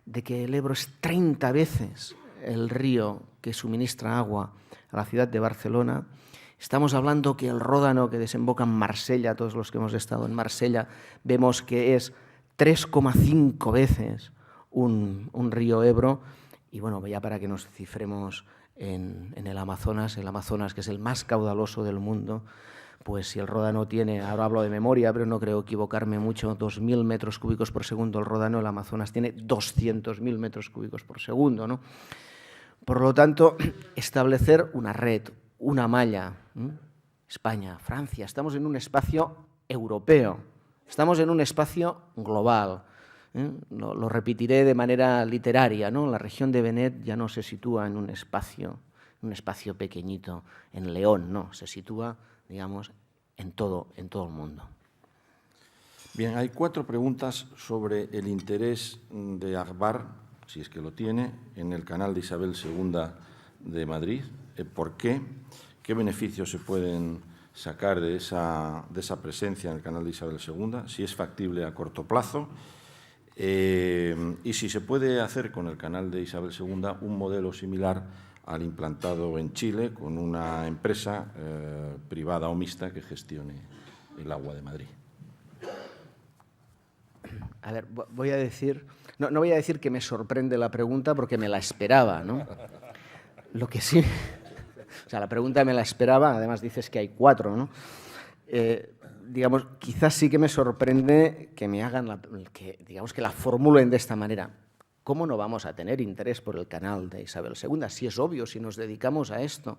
de que el Ebro es 30 veces el río que suministra agua a la ciudad de Barcelona. Estamos hablando que el Ródano que desemboca en Marsella, todos los que hemos estado en Marsella, vemos que es 3,5 veces un río Ebro. Y bueno, ya para que nos cifremos en el Amazonas que es el más caudaloso del mundo, pues si el Ródano tiene, ahora hablo de memoria, pero no creo equivocarme mucho, 2.000 metros cúbicos por segundo el Ródano, el Amazonas tiene 200.000 metros cúbicos por segundo, ¿no? Por lo tanto, establecer una red, una malla, España, Francia, estamos en un espacio europeo, estamos en un espacio global. Lo repetiré de manera literaria, ¿no? La región de Benet ya no se sitúa en un espacio pequeñito, en León, no, se sitúa, digamos, en todo el mundo. Bien, hay 4 preguntas sobre el interés de Agbar, si es que lo tiene, en el canal de Isabel II de Madrid. ¿Por qué? ¿Qué beneficios se pueden sacar de esa presencia en el canal de Isabel II? Si es factible a corto plazo. Y si se puede hacer con el canal de Isabel II un modelo similar al implantado en Chile con una empresa privada o mixta que gestione el agua de Madrid. A ver, voy a decir, no voy a decir que me sorprende la pregunta porque me la esperaba, ¿no? Lo que sí, o sea, la pregunta me la esperaba, además dices que hay 4, ¿no? Digamos, quizás sí que me sorprende que me hagan, digamos, que la formulen de esta manera. ¿Cómo no vamos a tener interés por el canal de Isabel II? Si es obvio, si nos dedicamos a esto.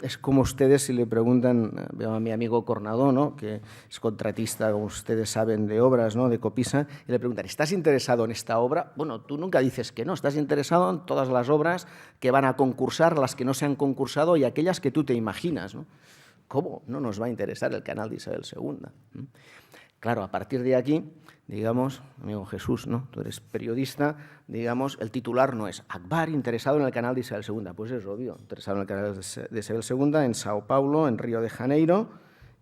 Es como ustedes si le preguntan, veo a mi amigo Cornadó, ¿no? Que es contratista, como ustedes saben, de obras, ¿no? De Copisa, y le preguntan, ¿estás interesado en esta obra? Bueno, tú nunca dices que no, estás interesado en todas las obras que van a concursar, las que no se han concursado y aquellas que tú te imaginas, ¿no? ¿Cómo no nos va a interesar el canal de Isabel II? Claro, a partir de aquí, digamos, amigo Jesús, ¿no? Tú eres periodista, digamos, el titular no es Agbar interesado en el canal de Isabel II, pues es obvio, interesado en el canal de Isabel II, en Sao Paulo, en Río de Janeiro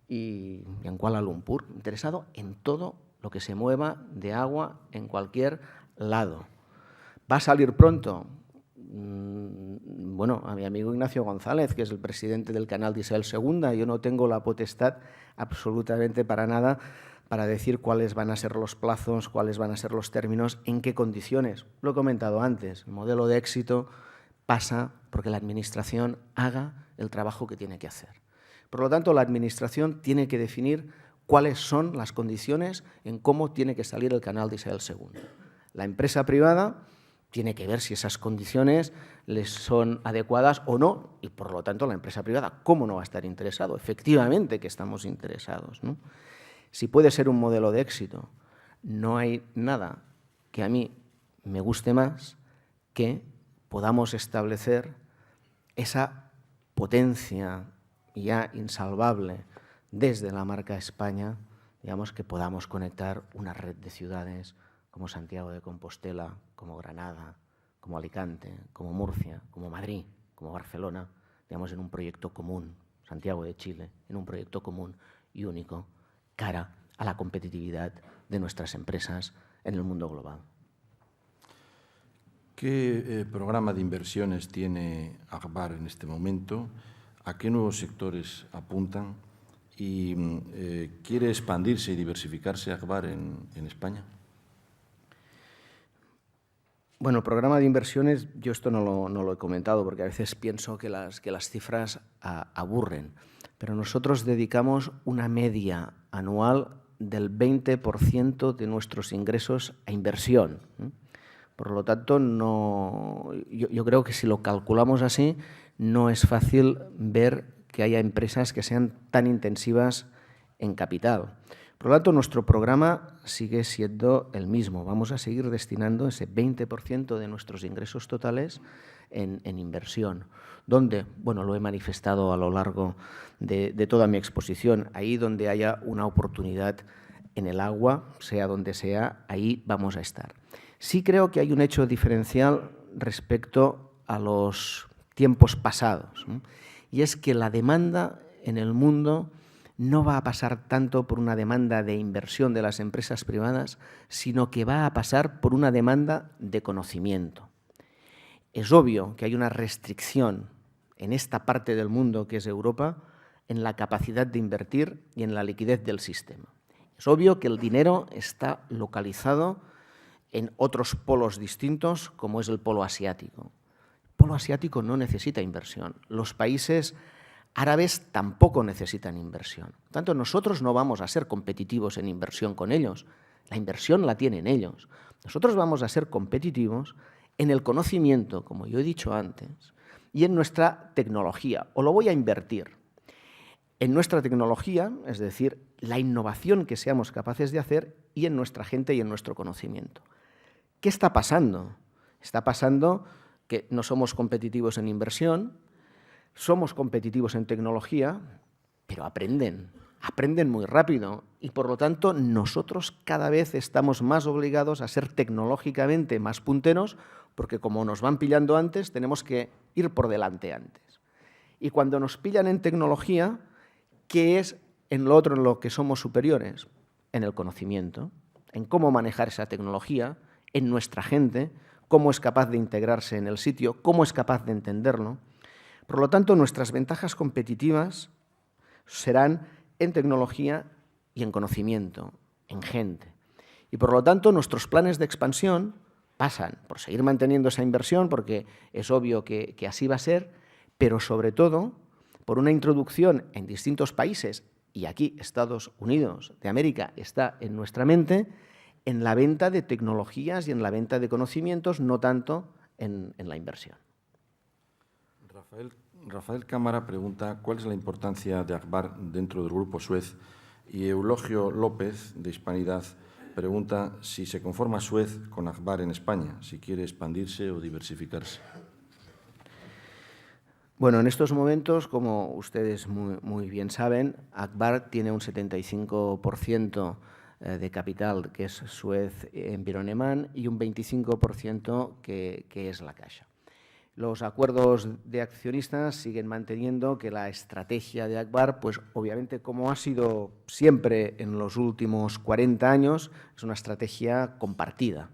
y en Kuala Lumpur, interesado en todo lo que se mueva de agua en cualquier lado. ¿Va a salir pronto? Bueno, a mi amigo Ignacio González, que es el presidente del canal de Isabel II, yo no tengo la potestad absolutamente para nada para decir cuáles van a ser los plazos, cuáles van a ser los términos, en qué condiciones. Lo he comentado antes, el modelo de éxito pasa porque la Administración haga el trabajo que tiene que hacer. Por lo tanto, la Administración tiene que definir cuáles son las condiciones en cómo tiene que salir el canal de Isabel II. La empresa privada tiene que ver si esas condiciones les son adecuadas o no, y por lo tanto la empresa privada, ¿cómo no va a estar interesado? Efectivamente que estamos interesados, ¿no? Si puede ser un modelo de éxito, no hay nada que a mí me guste más que podamos establecer esa potencia ya insalvable desde la marca España, digamos, que podamos conectar una red de ciudades como Santiago de Compostela, como Granada, como Alicante, como Murcia, como Madrid, como Barcelona, digamos, en un proyecto común, Santiago de Chile, en un proyecto común y único, cara a la competitividad de nuestras empresas en el mundo global. ¿Qué programa de inversiones tiene Agbar en este momento? ¿A qué nuevos sectores apuntan? ¿Y quiere expandirse y diversificarse Agbar en España? Bueno, el programa de inversiones, yo esto no lo he comentado porque a veces pienso que las cifras aburren, pero nosotros dedicamos una media anual del 20% de nuestros ingresos a inversión. Por lo tanto, yo creo que si lo calculamos así, no es fácil ver que haya empresas que sean tan intensivas en capital. Por lo tanto, nuestro programa sigue siendo el mismo. Vamos a seguir destinando ese 20% de nuestros ingresos totales en inversión. ¿Dónde? Bueno, lo he manifestado a lo largo de toda mi exposición. Ahí donde haya una oportunidad en el agua, sea donde sea, ahí vamos a estar. Sí creo que hay un hecho diferencial respecto a los tiempos pasados, ¿no? Y es que la demanda en el mundo no va a pasar tanto por una demanda de inversión de las empresas privadas, sino que va a pasar por una demanda de conocimiento. Es obvio que hay una restricción en esta parte del mundo que es Europa en la capacidad de invertir y en la liquidez del sistema. Es obvio que el dinero está localizado en otros polos distintos, como es el polo asiático. El polo asiático no necesita inversión. Los países árabes tampoco necesitan inversión. Por tanto, nosotros no vamos a ser competitivos en inversión con ellos. La inversión la tienen ellos. Nosotros vamos a ser competitivos en el conocimiento, como yo he dicho antes, y en nuestra tecnología. O lo voy a invertir en nuestra tecnología, es decir, la innovación que seamos capaces de hacer, y en nuestra gente y en nuestro conocimiento. ¿Qué está pasando? Está pasando que no somos competitivos en inversión, somos competitivos en tecnología, pero aprenden muy rápido y, por lo tanto, nosotros cada vez estamos más obligados a ser tecnológicamente más punteros porque, como nos van pillando antes, tenemos que ir por delante antes. Y cuando nos pillan en tecnología, ¿qué es en lo otro en lo que somos superiores? En el conocimiento, en cómo manejar esa tecnología, en nuestra gente, cómo es capaz de integrarse en el sitio, cómo es capaz de entenderlo. Por lo tanto, nuestras ventajas competitivas serán en tecnología y en conocimiento, en gente. Y por lo tanto, nuestros planes de expansión pasan por seguir manteniendo esa inversión, porque es obvio que así va a ser, pero sobre todo por una introducción en distintos países, y aquí Estados Unidos de América está en nuestra mente, en la venta de tecnologías y en la venta de conocimientos, no tanto en la inversión. Rafael Cámara pregunta cuál es la importancia de Agbar dentro del Grupo Suez, y Eulogio López, de Hispanidad, pregunta si se conforma Suez con Agbar en España, si quiere expandirse o diversificarse. Bueno, en estos momentos, como ustedes muy bien saben, Agbar tiene un 75% de capital, que es Suez Environnement, y un 25% que es la Caixa. Los acuerdos de accionistas siguen manteniendo que la estrategia de Agbar, pues obviamente, como ha sido siempre en los últimos 40 años, es una estrategia compartida.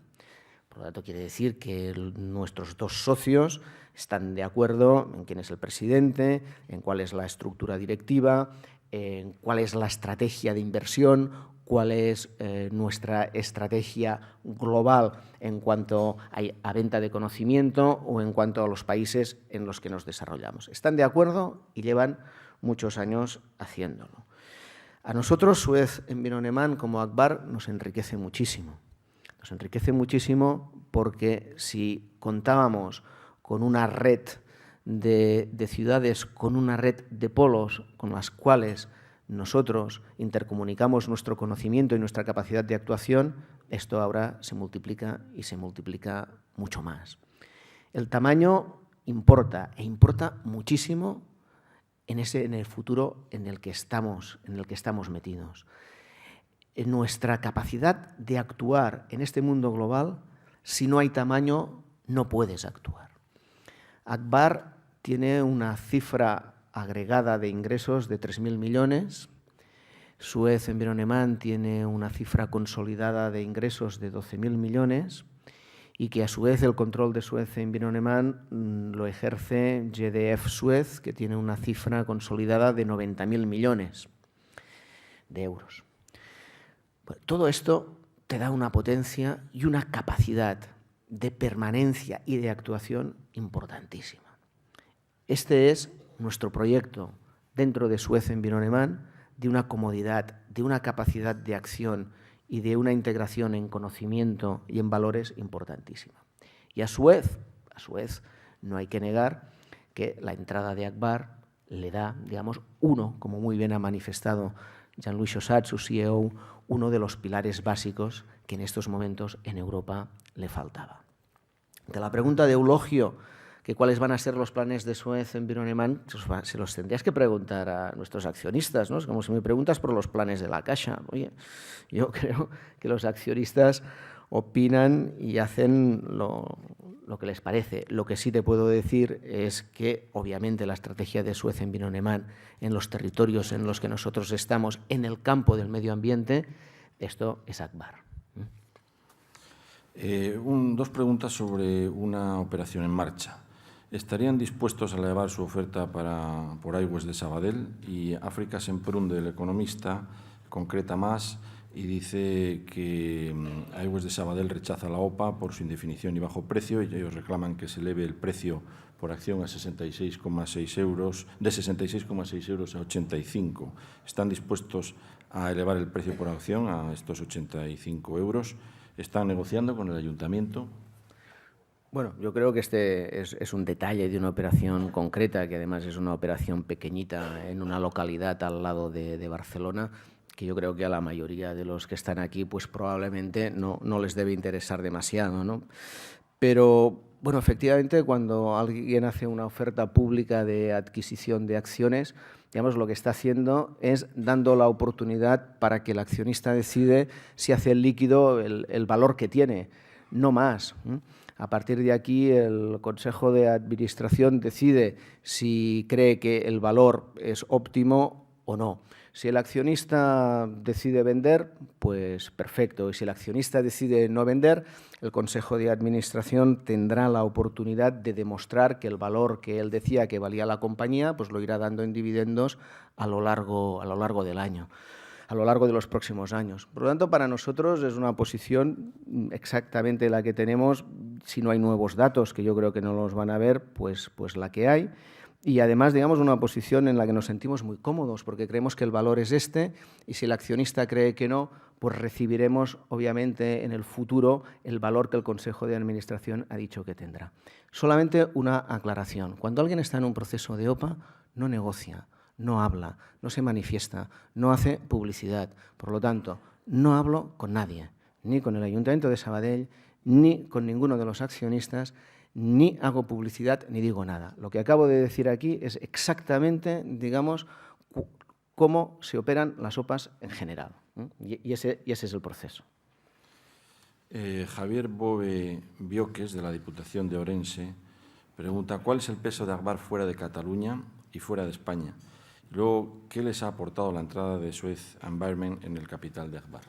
Por lo tanto, quiere decir que nuestros dos socios están de acuerdo en quién es el presidente, en cuál es la estructura directiva, en cuál es la estrategia de inversión, cuál es nuestra estrategia global en cuanto a venta de conocimiento o en cuanto a los países en los que nos desarrollamos. Están de acuerdo y llevan muchos años haciéndolo. A nosotros, Suez Environnement, como Agbar, nos enriquece muchísimo. Nos enriquece muchísimo porque si contábamos con una red de ciudades, con una red de polos con las cuales nosotros intercomunicamos nuestro conocimiento y nuestra capacidad de actuación, esto ahora se multiplica y se multiplica mucho más. El tamaño importa, e importa muchísimo en el futuro en el que estamos metidos. En nuestra capacidad de actuar en este mundo global, si no hay tamaño, no puedes actuar. Agbar tiene una cifra agregada de ingresos de 3.000 millones, Suez Environnement tiene una cifra consolidada de ingresos de 12.000 millones y que a su vez el control de Suez Environnement lo ejerce GDF Suez, que tiene una cifra consolidada de 90.000 millones de euros. Bueno, todo esto te da una potencia y una capacidad de permanencia y de actuación importantísima. Este es nuestro proyecto dentro de Suez Environnement, de una comodidad, de una capacidad de acción y de una integración en conocimiento y en valores importantísima. Y a su vez, no hay que negar que la entrada de Agbar le da, digamos, como muy bien ha manifestado Jean-Louis Chaussat, su CEO, uno de los pilares básicos que en estos momentos en Europa le faltaba. De la pregunta de Eulogio, que cuáles van a ser los planes de Suez Environnement, se los tendrías que preguntar a nuestros accionistas, ¿no? Es como si me preguntas por los planes de la Caixa. Oye, yo creo que los accionistas opinan y hacen lo que les parece. Lo que sí te puedo decir es que, obviamente, la estrategia de Suez Environnement en los territorios en los que nosotros estamos, en el campo del medio ambiente, esto es Agbar. Dos preguntas sobre una operación en marcha. ¿Estarían dispuestos a elevar su oferta por Aigües de Sabadell? Y África Semprún, del Economista, concreta más y dice que Aigües de Sabadell rechaza la OPA por su indefinición y bajo precio, y ellos reclaman que se eleve el precio por acción a 66,6 euros, de 66,6 euros a 85. ¿Están dispuestos a elevar el precio por acción a estos 85 euros? ¿Están negociando con el ayuntamiento? Bueno, yo creo que este es un detalle de una operación concreta, que además es una operación pequeñita en una localidad al lado de Barcelona, que yo creo que a la mayoría de los que están aquí pues probablemente no les debe interesar demasiado, ¿no? Pero, bueno, efectivamente, cuando alguien hace una oferta pública de adquisición de acciones, digamos, lo que está haciendo es dando la oportunidad para que el accionista decide si hace el líquido el valor que tiene, no más. A partir de aquí, el Consejo de Administración decide si cree que el valor es óptimo o no. Si el accionista decide vender, pues perfecto. Y si el accionista decide no vender, el Consejo de Administración tendrá la oportunidad de demostrar que el valor que él decía que valía la compañía, pues lo irá dando en dividendos a lo largo del año, a lo largo de los próximos años. Por lo tanto, para nosotros es una posición exactamente la que tenemos. Si no hay nuevos datos, que yo creo que no los van a ver, pues la que hay. Y además, digamos, una posición en la que nos sentimos muy cómodos, porque creemos que el valor es este, y si el accionista cree que no, pues recibiremos, obviamente, en el futuro el valor que el Consejo de Administración ha dicho que tendrá. Solamente una aclaración. Cuando alguien está en un proceso de OPA, no negocia, no habla, no se manifiesta, no hace publicidad. Por lo tanto, no hablo con nadie, ni con el Ayuntamiento de Sabadell, ni con ninguno de los accionistas, ni hago publicidad, ni digo nada. Lo que acabo de decir aquí es exactamente, digamos, cómo se operan las OPAs en general. Y ese es el proceso. Javier Bove Bioques, de la Diputación de Orense, pregunta ¿cuál es el peso de Agbar fuera de Cataluña y fuera de España? Luego, ¿qué les ha aportado la entrada de Suez Environnement en el capital de Agbar?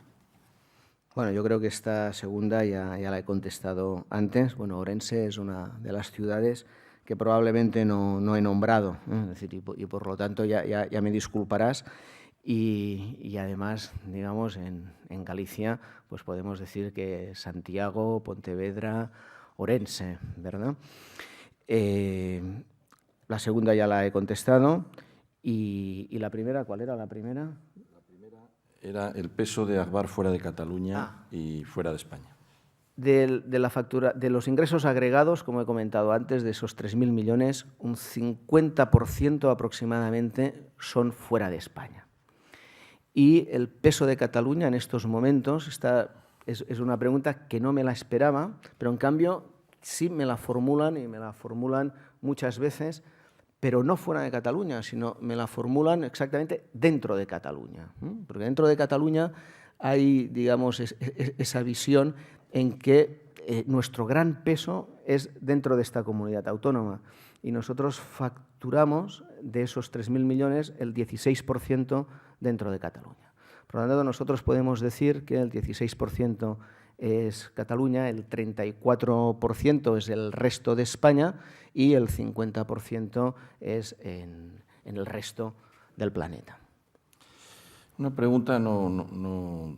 Bueno, yo creo que esta segunda ya la he contestado antes. Bueno, Orense es una de las ciudades que probablemente no he nombrado, es decir, y por lo tanto ya me disculparás. Y además, digamos, en Galicia, pues podemos decir que Santiago, Pontevedra, Orense, ¿verdad? La segunda ya la he contestado. ¿Y la primera? ¿Cuál era la primera? Era el peso de Agbar fuera de Cataluña y fuera de España. De la factura, de los ingresos agregados, como he comentado antes, de esos 3.000 millones, un 50% aproximadamente son fuera de España. Y el peso de Cataluña en estos momentos es una pregunta que no me la esperaba, pero en cambio sí me la formulan y me la formulan muchas veces, pero no fuera de Cataluña, sino me la formulan exactamente dentro de Cataluña. Porque dentro de Cataluña hay, digamos, esa visión en que nuestro gran peso es dentro de esta comunidad autónoma. Y nosotros facturamos de esos 3.000 millones el 16% dentro de Cataluña. Por lo tanto, nosotros podemos decir que el 16% es Cataluña, el 34% es el resto de España y el 50% es en el resto del planeta. Una pregunta no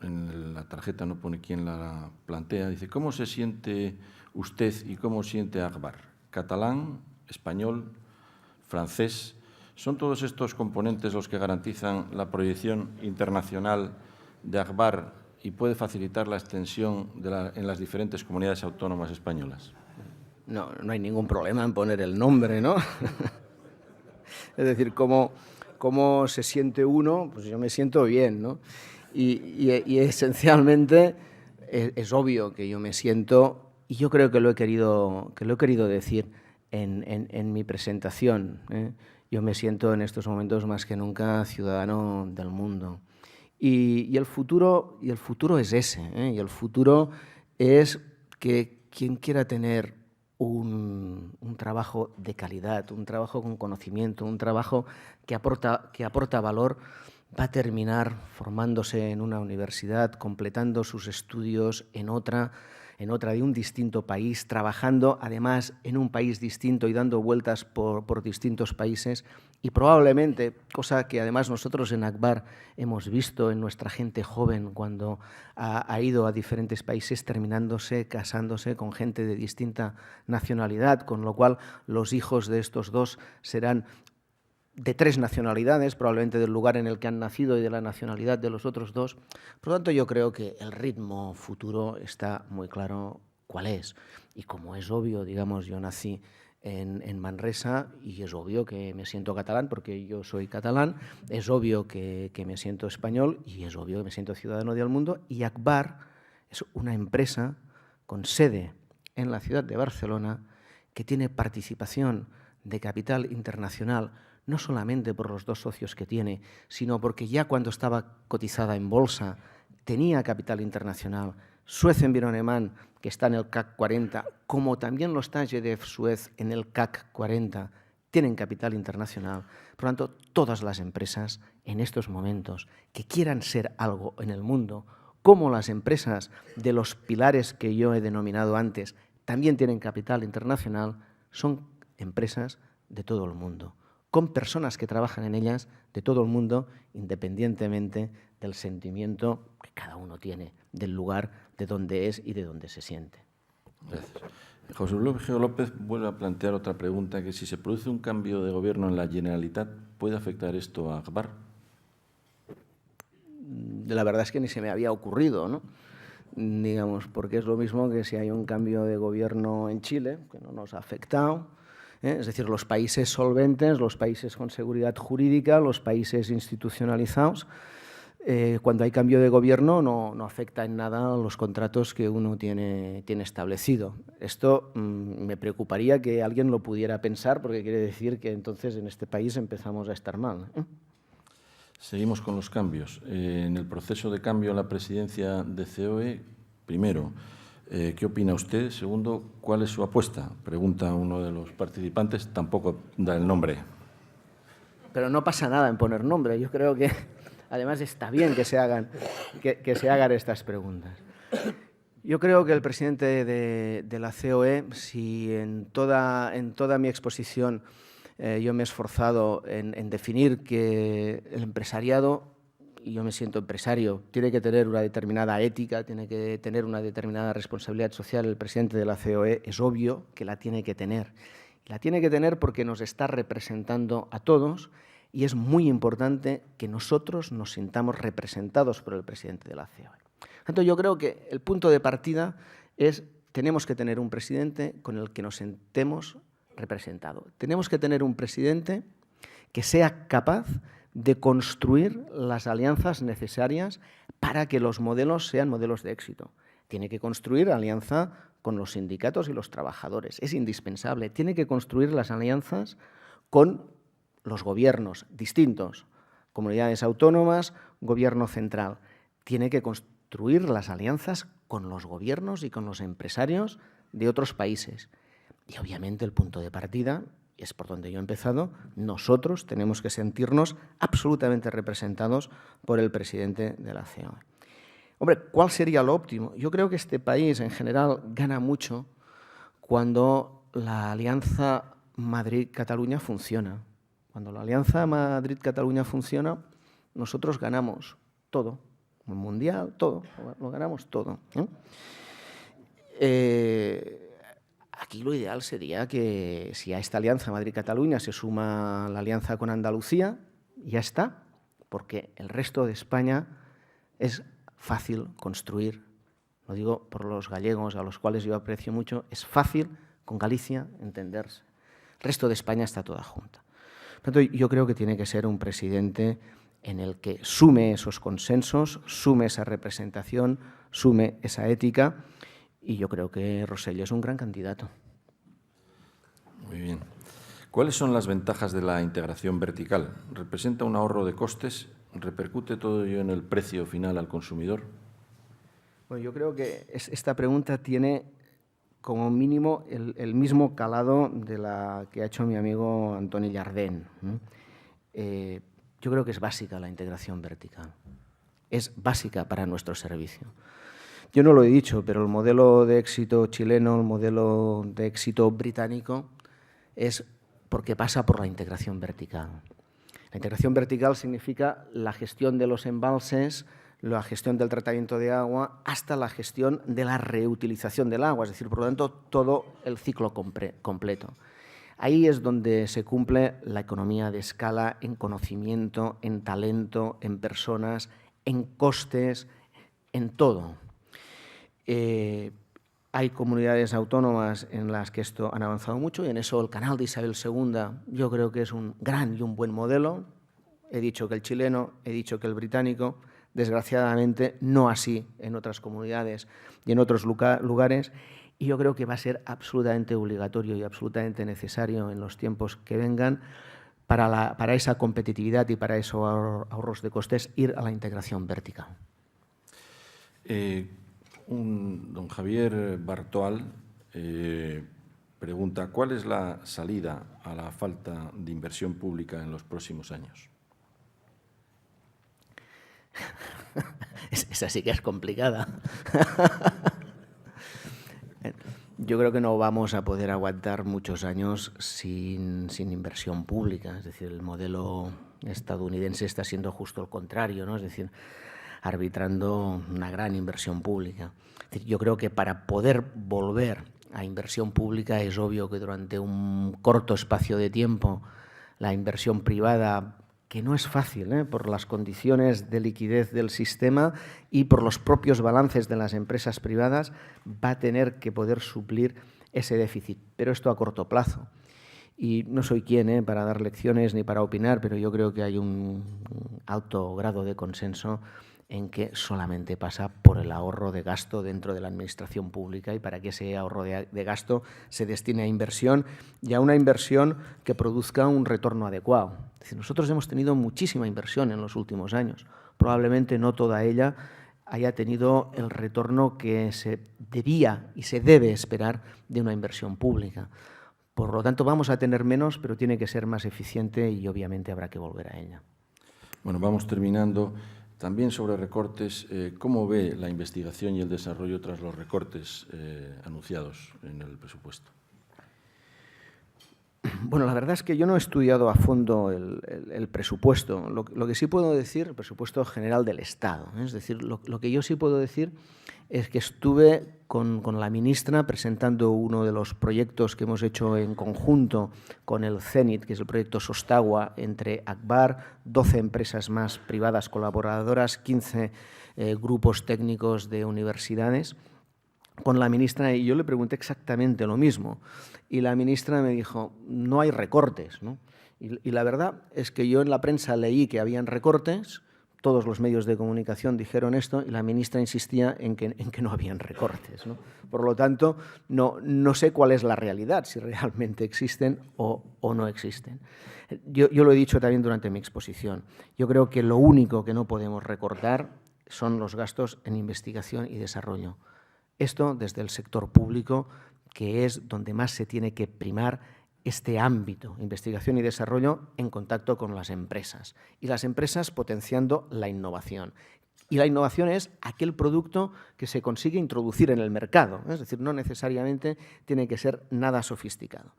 en la tarjeta no pone quién la plantea, dice, ¿cómo se siente usted y cómo siente Akbar? ¿Catalán, español, francés? ¿Son todos estos componentes los que garantizan la proyección internacional de Akbar y puede facilitar la extensión en las diferentes comunidades autónomas españolas? No hay ningún problema en poner el nombre, ¿no? Es decir, ¿cómo se siente uno? Pues yo me siento bien, ¿no? Y esencialmente es obvio que yo me siento, y yo creo que lo he querido decir en mi presentación, ¿eh? Yo me siento en estos momentos más que nunca ciudadano del mundo. Y el futuro es ese, ¿eh? Y el futuro es que quien quiera tener un trabajo de calidad, un trabajo con conocimiento, un trabajo que aporta valor, va a terminar formándose en una universidad, completando sus estudios en otra de un distinto país, trabajando además en un país distinto y dando vueltas por distintos países, y probablemente, cosa que además nosotros en Akbar hemos visto en nuestra gente joven cuando ha ido a diferentes países, casándose con gente de distinta nacionalidad, con lo cual los hijos de estos dos serán de 3 nacionalidades, probablemente del lugar en el que han nacido y de la nacionalidad de los otros 2. Por lo tanto, yo creo que el ritmo futuro está muy claro cuál es. Y como es obvio, digamos, yo nací en Manresa y es obvio que me siento catalán porque yo soy catalán, es obvio que me siento español y es obvio que me siento ciudadano del mundo. Y Akbar es una empresa con sede en la ciudad de Barcelona que tiene participación de capital internacional, no solamente por los 2 socios que tiene, sino porque ya cuando estaba cotizada en bolsa tenía capital internacional. Suez Environnement, que está en el CAC 40, como también lo está GDF Suez en el CAC 40, tienen capital internacional. Por lo tanto, todas las empresas en estos momentos que quieran ser algo en el mundo, como las empresas de los pilares que yo he denominado antes, también tienen capital internacional, son empresas de todo el mundo, con personas que trabajan en ellas de todo el mundo, independientemente del sentimiento que cada uno tiene, del lugar de donde es y de donde se siente. Gracias. José Luis López vuelve a plantear otra pregunta, que si se produce un cambio de gobierno en la Generalitat, ¿puede afectar esto a Akbar? La verdad es que ni se me había ocurrido, ¿no? Digamos, porque es lo mismo que si hay un cambio de gobierno en Chile, que no nos ha afectado, ¿eh? Es decir, los países solventes, los países con seguridad jurídica, los países institucionalizados, cuando hay cambio de gobierno no afecta en nada a los contratos que uno tiene establecido. Esto me preocuparía que alguien lo pudiera pensar, porque quiere decir que entonces en este país empezamos a estar mal, ¿eh? Seguimos con los cambios. En el proceso de cambio en la presidencia de COE, primero, ¿qué opina usted? Segundo, ¿cuál es su apuesta? Pregunta uno de los participantes, tampoco da el nombre. Pero no pasa nada en poner nombre. Yo creo que además está bien que se hagan estas preguntas. Yo creo que el presidente de la COE, si en toda mi exposición yo me he esforzado en definir que el empresariado, y yo me siento empresario, tiene que tener una determinada ética, tiene que tener una determinada responsabilidad social, el presidente de la COE es obvio que la tiene que tener. La tiene que tener porque nos está representando a todos y es muy importante que nosotros nos sintamos representados por el presidente de la COE. Por tanto, yo creo que el punto de partida es tenemos que tener un presidente con el que nos sentemos representado. Tenemos que tener un presidente que sea capaz de construir las alianzas necesarias para que los modelos sean modelos de éxito. Tiene que construir alianza con los sindicatos y los trabajadores. Es indispensable. Tiene que construir las alianzas con los gobiernos distintos, comunidades autónomas, gobierno central. Tiene que construir las alianzas con los gobiernos y con los empresarios de otros países. Y obviamente el punto de partida, y es por donde yo he empezado, nosotros tenemos que sentirnos absolutamente representados por el presidente de la COE. Hombre, ¿cuál sería lo óptimo? Yo creo que este país en general gana mucho cuando la alianza Madrid-Cataluña funciona. Cuando la alianza Madrid-Cataluña funciona, nosotros ganamos todo. el mundial, todo, lo ganamos todo, ¿no? Aquí lo ideal sería que si a esta alianza Madrid-Cataluña se suma la alianza con Andalucía, ya está, porque el resto de España es fácil construir, lo digo por los gallegos a los cuales yo aprecio mucho, es fácil con Galicia entenderse. El resto de España está toda junta. Por tanto, yo creo que tiene que ser un presidente en el que sume esos consensos, sume esa representación, sume esa ética, y yo creo que Rosell es un gran candidato. Muy bien. ¿Cuáles son las ventajas de la integración vertical? ¿Representa un ahorro de costes? ¿Repercute todo ello en el precio final al consumidor? Bueno, yo creo que esta pregunta tiene como mínimo el mismo calado de la que ha hecho mi amigo Antoni Llardén. Yo creo que es básica la integración vertical. Es básica para nuestro servicio. Yo no lo he dicho, pero el modelo de éxito chileno, el modelo de éxito británico, es porque pasa por la integración vertical. La integración vertical significa la gestión de los embalses, la gestión del tratamiento de agua, hasta la gestión de la reutilización del agua, es decir, por lo tanto, todo el ciclo completo. Ahí es donde se cumple la economía de escala en conocimiento, en talento, en personas, en costes, en todo. Hay comunidades autónomas en las que esto han avanzado mucho y en eso el canal de Isabel II yo creo que es un gran y un buen modelo. He dicho que el chileno, he dicho que el británico, desgraciadamente no así en otras comunidades y en otros lugares, y yo creo que va a ser absolutamente obligatorio y absolutamente necesario en los tiempos que vengan para esa competitividad y para esos ahorros de costes ir a la integración vertical. Don Javier Bartoal pregunta, ¿cuál es la salida a la falta de inversión pública en los próximos años? Esa sí que es complicada. Yo creo que no vamos a poder aguantar muchos años sin inversión pública. Es decir, el modelo estadounidense está siendo justo el contrario, ¿no? Es decir, arbitrando una gran inversión pública. Es decir, yo creo que para poder volver a inversión pública es obvio que durante un corto espacio de tiempo la inversión privada, que no es fácil, por las condiciones de liquidez del sistema y por los propios balances de las empresas privadas, va a tener que poder suplir ese déficit, pero esto a corto plazo. Y no soy quien para dar lecciones ni para opinar, pero yo creo que hay un alto grado de consenso en que solamente pasa por el ahorro de gasto dentro de la administración pública y para que ese ahorro de gasto se destine a inversión y a una inversión que produzca un retorno adecuado. Es decir, nosotros hemos tenido muchísima inversión en los últimos años. Probablemente no toda ella haya tenido el retorno que se debía y se debe esperar de una inversión pública. Por lo tanto, vamos a tener menos, pero tiene que ser más eficiente y obviamente habrá que volver a ella. Bueno, vamos terminando. También sobre recortes, ¿cómo ve la investigación y el desarrollo tras los recortes anunciados en el presupuesto? Bueno, la verdad es que yo no he estudiado a fondo el presupuesto. Lo que sí puedo decir, el presupuesto general del Estado, es decir, lo que yo sí puedo decir es que estuve con la ministra presentando uno de los proyectos que hemos hecho en conjunto con el CENIT, que es el proyecto Sostagua, entre ACBAR, 12 empresas más privadas colaboradoras, 15 grupos técnicos de universidades, con la ministra, y yo le pregunté exactamente lo mismo. Y la ministra me dijo, no hay recortes, ¿no? Y la verdad es que yo en la prensa leí que habían recortes, todos los medios de comunicación dijeron esto y la ministra insistía en que no habían recortes, ¿no? Por lo tanto, no sé cuál es la realidad, si realmente existen o no existen. Yo lo he dicho también durante mi exposición. Yo creo que lo único que no podemos recortar son los gastos en investigación y desarrollo. Esto desde el sector público, que es donde más se tiene que primar este ámbito, investigación y desarrollo, en contacto con las empresas. Y las empresas potenciando la innovación. Y la innovación es aquel producto que se consigue introducir en el mercado. Es decir, no necesariamente tiene que ser nada sofisticado.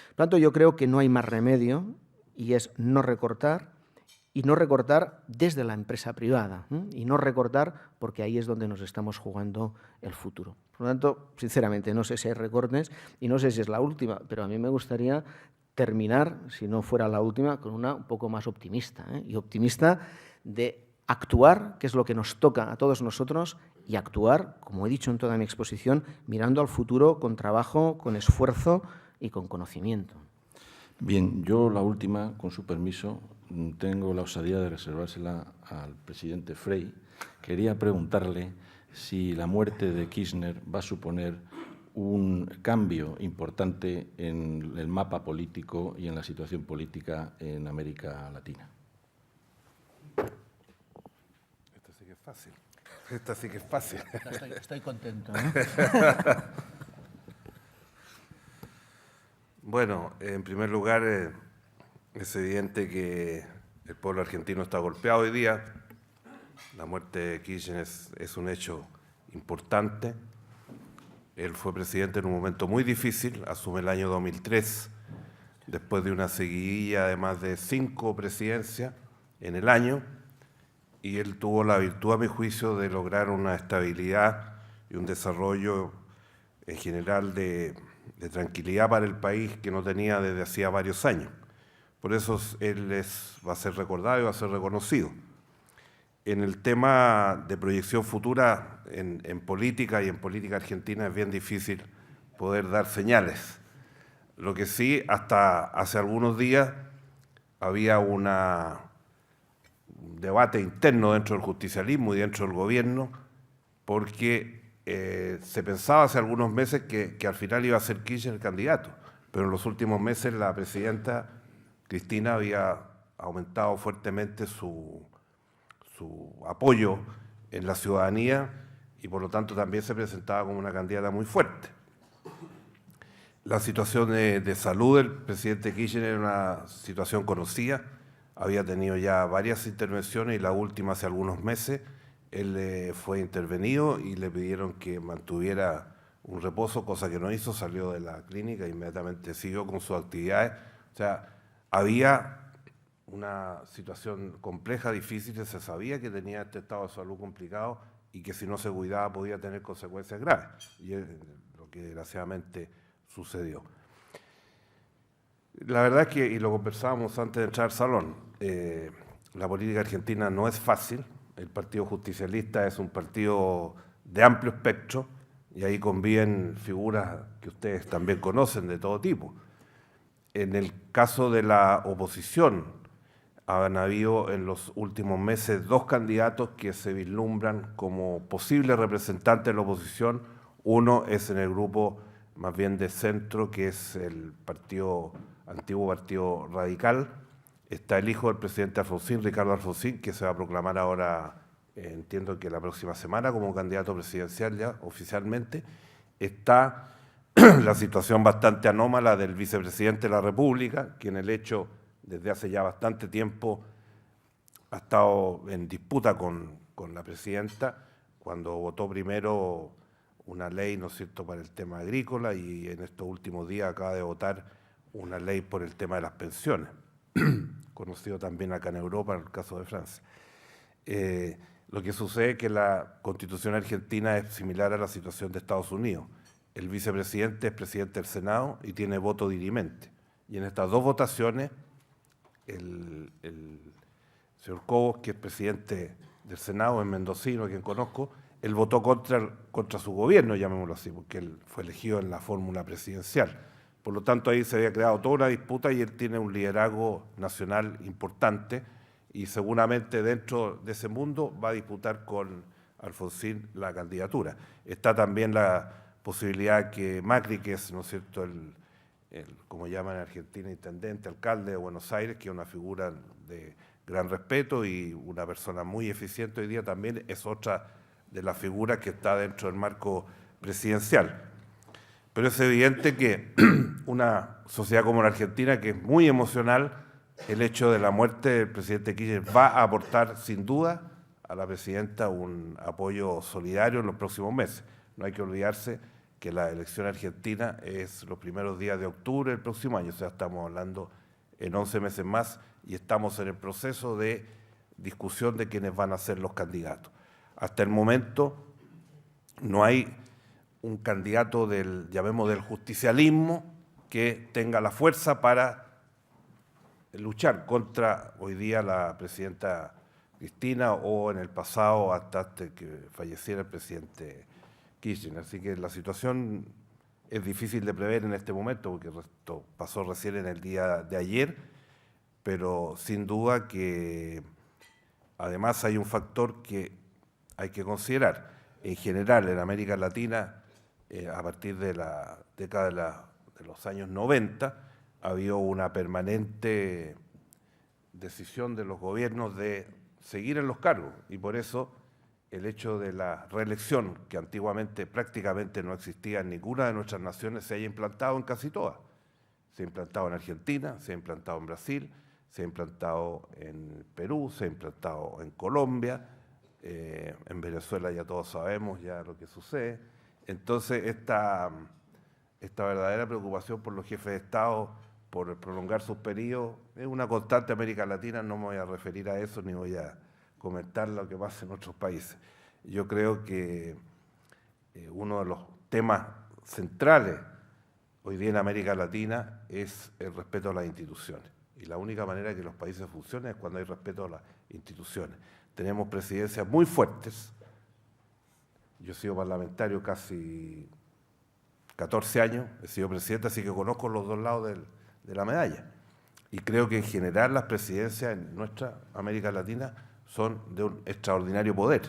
Por lo tanto, yo creo que no hay más remedio y es no recortar y no recortar desde la empresa privada, y no recortar porque ahí es donde nos estamos jugando el futuro. Por lo tanto, sinceramente, no sé si hay recortes y no sé si es la última, pero a mí me gustaría terminar, si no fuera la última, con una un poco más optimista, y optimista de actuar, que es lo que nos toca a todos nosotros, y actuar, como he dicho en toda mi exposición, mirando al futuro con trabajo, con esfuerzo y con conocimiento. Bien, yo la última, con su permiso, tengo la osadía de reservársela al presidente Frey. Quería preguntarle si la muerte de Kirchner va a suponer un cambio importante en el mapa político y en la situación política en América Latina. Esta sí que es fácil. Esta sí que es fácil. Estoy contento. Bueno, en primer lugar, es evidente que el pueblo argentino está golpeado hoy día. La muerte de Kirchner es un hecho importante. Él fue presidente en un momento muy difícil, asume el año 2003, después de una seguidilla de más de 5 presidencias en el año, y él tuvo la virtud, a mi juicio, de lograr una estabilidad y un desarrollo en general de tranquilidad para el país que no tenía desde hacía varios años. Por eso él va a ser recordado y va a ser reconocido. En el tema de proyección futura en política y en política argentina es bien difícil poder dar señales. Lo que sí, hasta hace algunos días había un debate interno dentro del justicialismo y dentro del gobierno, porque se pensaba hace algunos meses que al final iba a ser Kirchner el candidato, pero en los últimos meses la presidenta Cristina había aumentado fuertemente su apoyo en la ciudadanía y por lo tanto también se presentaba como una candidata muy fuerte. La situación de salud del presidente Kirchner era una situación conocida, había tenido ya varias intervenciones y la última hace algunos meses. Él fue intervenido y le pidieron que mantuviera un reposo, cosa que no hizo, salió de la clínica e inmediatamente siguió con sus actividades. O sea, había una situación compleja, difícil, se sabía que tenía este estado de salud complicado y que si no se cuidaba podía tener consecuencias graves, y es lo que desgraciadamente sucedió. La verdad es que, y lo conversábamos antes de entrar al salón, la política argentina no es fácil. El Partido Justicialista es un partido de amplio espectro y ahí conviven figuras que ustedes también conocen de todo tipo. En el caso de la oposición, han habido en los últimos meses 2 candidatos que se vislumbran como posibles representantes de la oposición. Uno es en el grupo más bien de centro, que es el antiguo Partido Radical. Está el hijo del presidente Alfonsín, Ricardo Alfonsín, que se va a proclamar ahora, entiendo que la próxima semana, como candidato presidencial ya oficialmente. Está la situación bastante anómala del vicepresidente de la República, que en el hecho desde hace ya bastante tiempo ha estado en disputa con la presidenta cuando votó primero una ley, ¿no es cierto?, para el tema agrícola y en estos últimos días acaba de votar una ley por el tema de las pensiones, conocido también acá en Europa, en el caso de Francia. Lo que sucede es que la Constitución argentina es similar a la situación de Estados Unidos. El vicepresidente es presidente del Senado y tiene voto dirimente. Y en estas 2 votaciones, el señor Cobos, que es presidente del Senado, es mendocino, a quien conozco, él votó contra su gobierno, llamémoslo así, porque él fue elegido en la fórmula presidencial. Por lo tanto, ahí se había creado toda una disputa y él tiene un liderazgo nacional importante y seguramente dentro de ese mundo va a disputar con Alfonsín la candidatura. Está también la posibilidad que Macri, que es, ¿no es cierto?, como llaman en Argentina, intendente, alcalde de Buenos Aires, que es una figura de gran respeto y una persona muy eficiente hoy día, también es otra de las figuras que está dentro del marco presidencial. Pero es evidente que una sociedad como la Argentina, que es muy emocional, el hecho de la muerte del presidente Kirchner va a aportar sin duda a la presidenta un apoyo solidario en los próximos meses. No hay que olvidarse que la elección argentina es los primeros días de octubre del próximo año, o sea, estamos hablando en 11 meses más y estamos en el proceso de discusión de quiénes van a ser los candidatos. Hasta el momento no hay un candidato del, llamemos, del justicialismo que tenga la fuerza para luchar contra hoy día la presidenta Cristina o en el pasado hasta que falleciera el presidente Kirchner. Así que la situación es difícil de prever en este momento porque esto pasó recién en el día de ayer, pero sin duda que además hay un factor que hay que considerar. En general, en América Latina, a partir de la década de los años 90, ha habido una permanente decisión de los gobiernos de seguir en los cargos y por eso el hecho de la reelección, que antiguamente prácticamente no existía en ninguna de nuestras naciones, se haya implantado en casi todas. Se ha implantado en Argentina, se ha implantado en Brasil, se ha implantado en Perú, se ha implantado en Colombia, en Venezuela ya todos sabemos ya lo que sucede. Entonces esta verdadera preocupación por los jefes de Estado, por prolongar sus periodos, es una constante en América Latina, no me voy a referir a eso ni voy a comentar lo que pasa en otros países. Yo creo que uno de los temas centrales hoy día en América Latina es el respeto a las instituciones. Y la única manera que los países funcionen es cuando hay respeto a las instituciones. Tenemos presidencias muy fuertes. Yo he sido parlamentario casi 14 años, he sido presidente, así que conozco los dos lados de la medalla. Y creo que en general las presidencias en nuestra América Latina son de un extraordinario poder.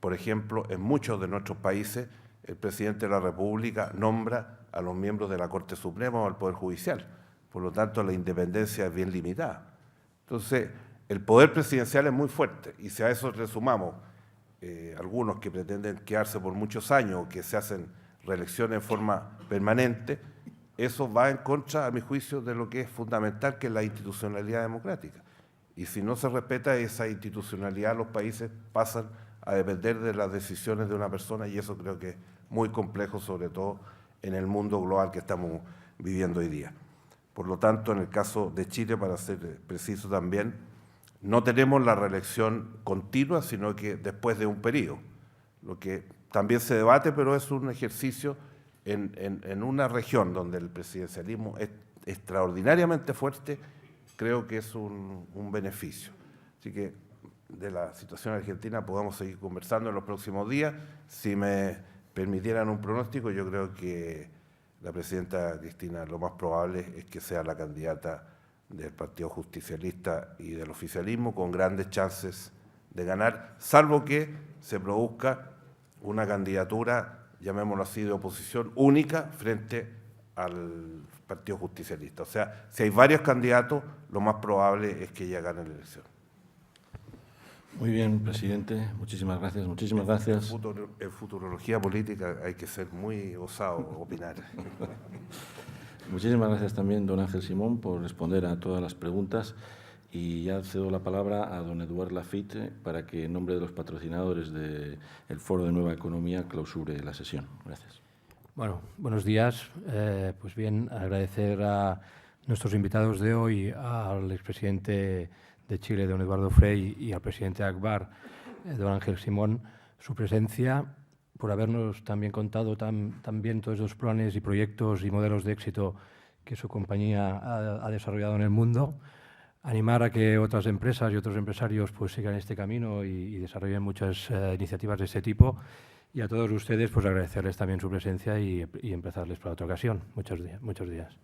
Por ejemplo, en muchos de nuestros países, el presidente de la República nombra a los miembros de la Corte Suprema o al Poder Judicial. Por lo tanto, la independencia es bien limitada. Entonces, el poder presidencial es muy fuerte y si a eso le sumamos algunos que pretenden quedarse por muchos años o que se hacen reelecciones en forma permanente, eso va en contra, a mi juicio, de lo que es fundamental, que es la institucionalidad democrática. Y si no se respeta esa institucionalidad, los países pasan a depender de las decisiones de una persona y eso creo que es muy complejo, sobre todo en el mundo global que estamos viviendo hoy día. Por lo tanto, en el caso de Chile, para ser preciso también, no tenemos la reelección continua, sino que después de un periodo, lo que también se debate, pero es un ejercicio en una región donde el presidencialismo es extraordinariamente fuerte, creo que es un beneficio. Así que de la situación argentina podamos seguir conversando en los próximos días. Si me permitieran un pronóstico, yo creo que la presidenta Cristina lo más probable es que sea la candidata del Partido Justicialista y del oficialismo con grandes chances de ganar, salvo que se produzca una candidatura, llamémoslo así, de oposición única frente al Partido Justicialista. O sea, si hay varios candidatos, lo más probable es que ella gane la elección. Muy bien, presidente. Muchísimas gracias. Muchísimas gracias. En futurología política hay que ser muy osado opinar. Muchísimas gracias también, don Ángel Simón, por responder a todas las preguntas. Y ya cedo la palabra a don Eduard Lafitte para que, en nombre de los patrocinadores del Foro de Nueva Economía, clausure la sesión. Gracias. Bueno, buenos días. Pues bien, agradecer a nuestros invitados de hoy, al expresidente de Chile, don Eduardo Frei, y al presidente ACBAR, don Ángel Simón, su presencia, por habernos también contado también todos los planes y proyectos y modelos de éxito que su compañía ha desarrollado en el mundo. Animar a que otras empresas y otros empresarios pues sigan este camino y desarrollen muchas iniciativas de este tipo. Y a todos ustedes pues agradecerles también su presencia y empezarles para otra ocasión. Muchos días.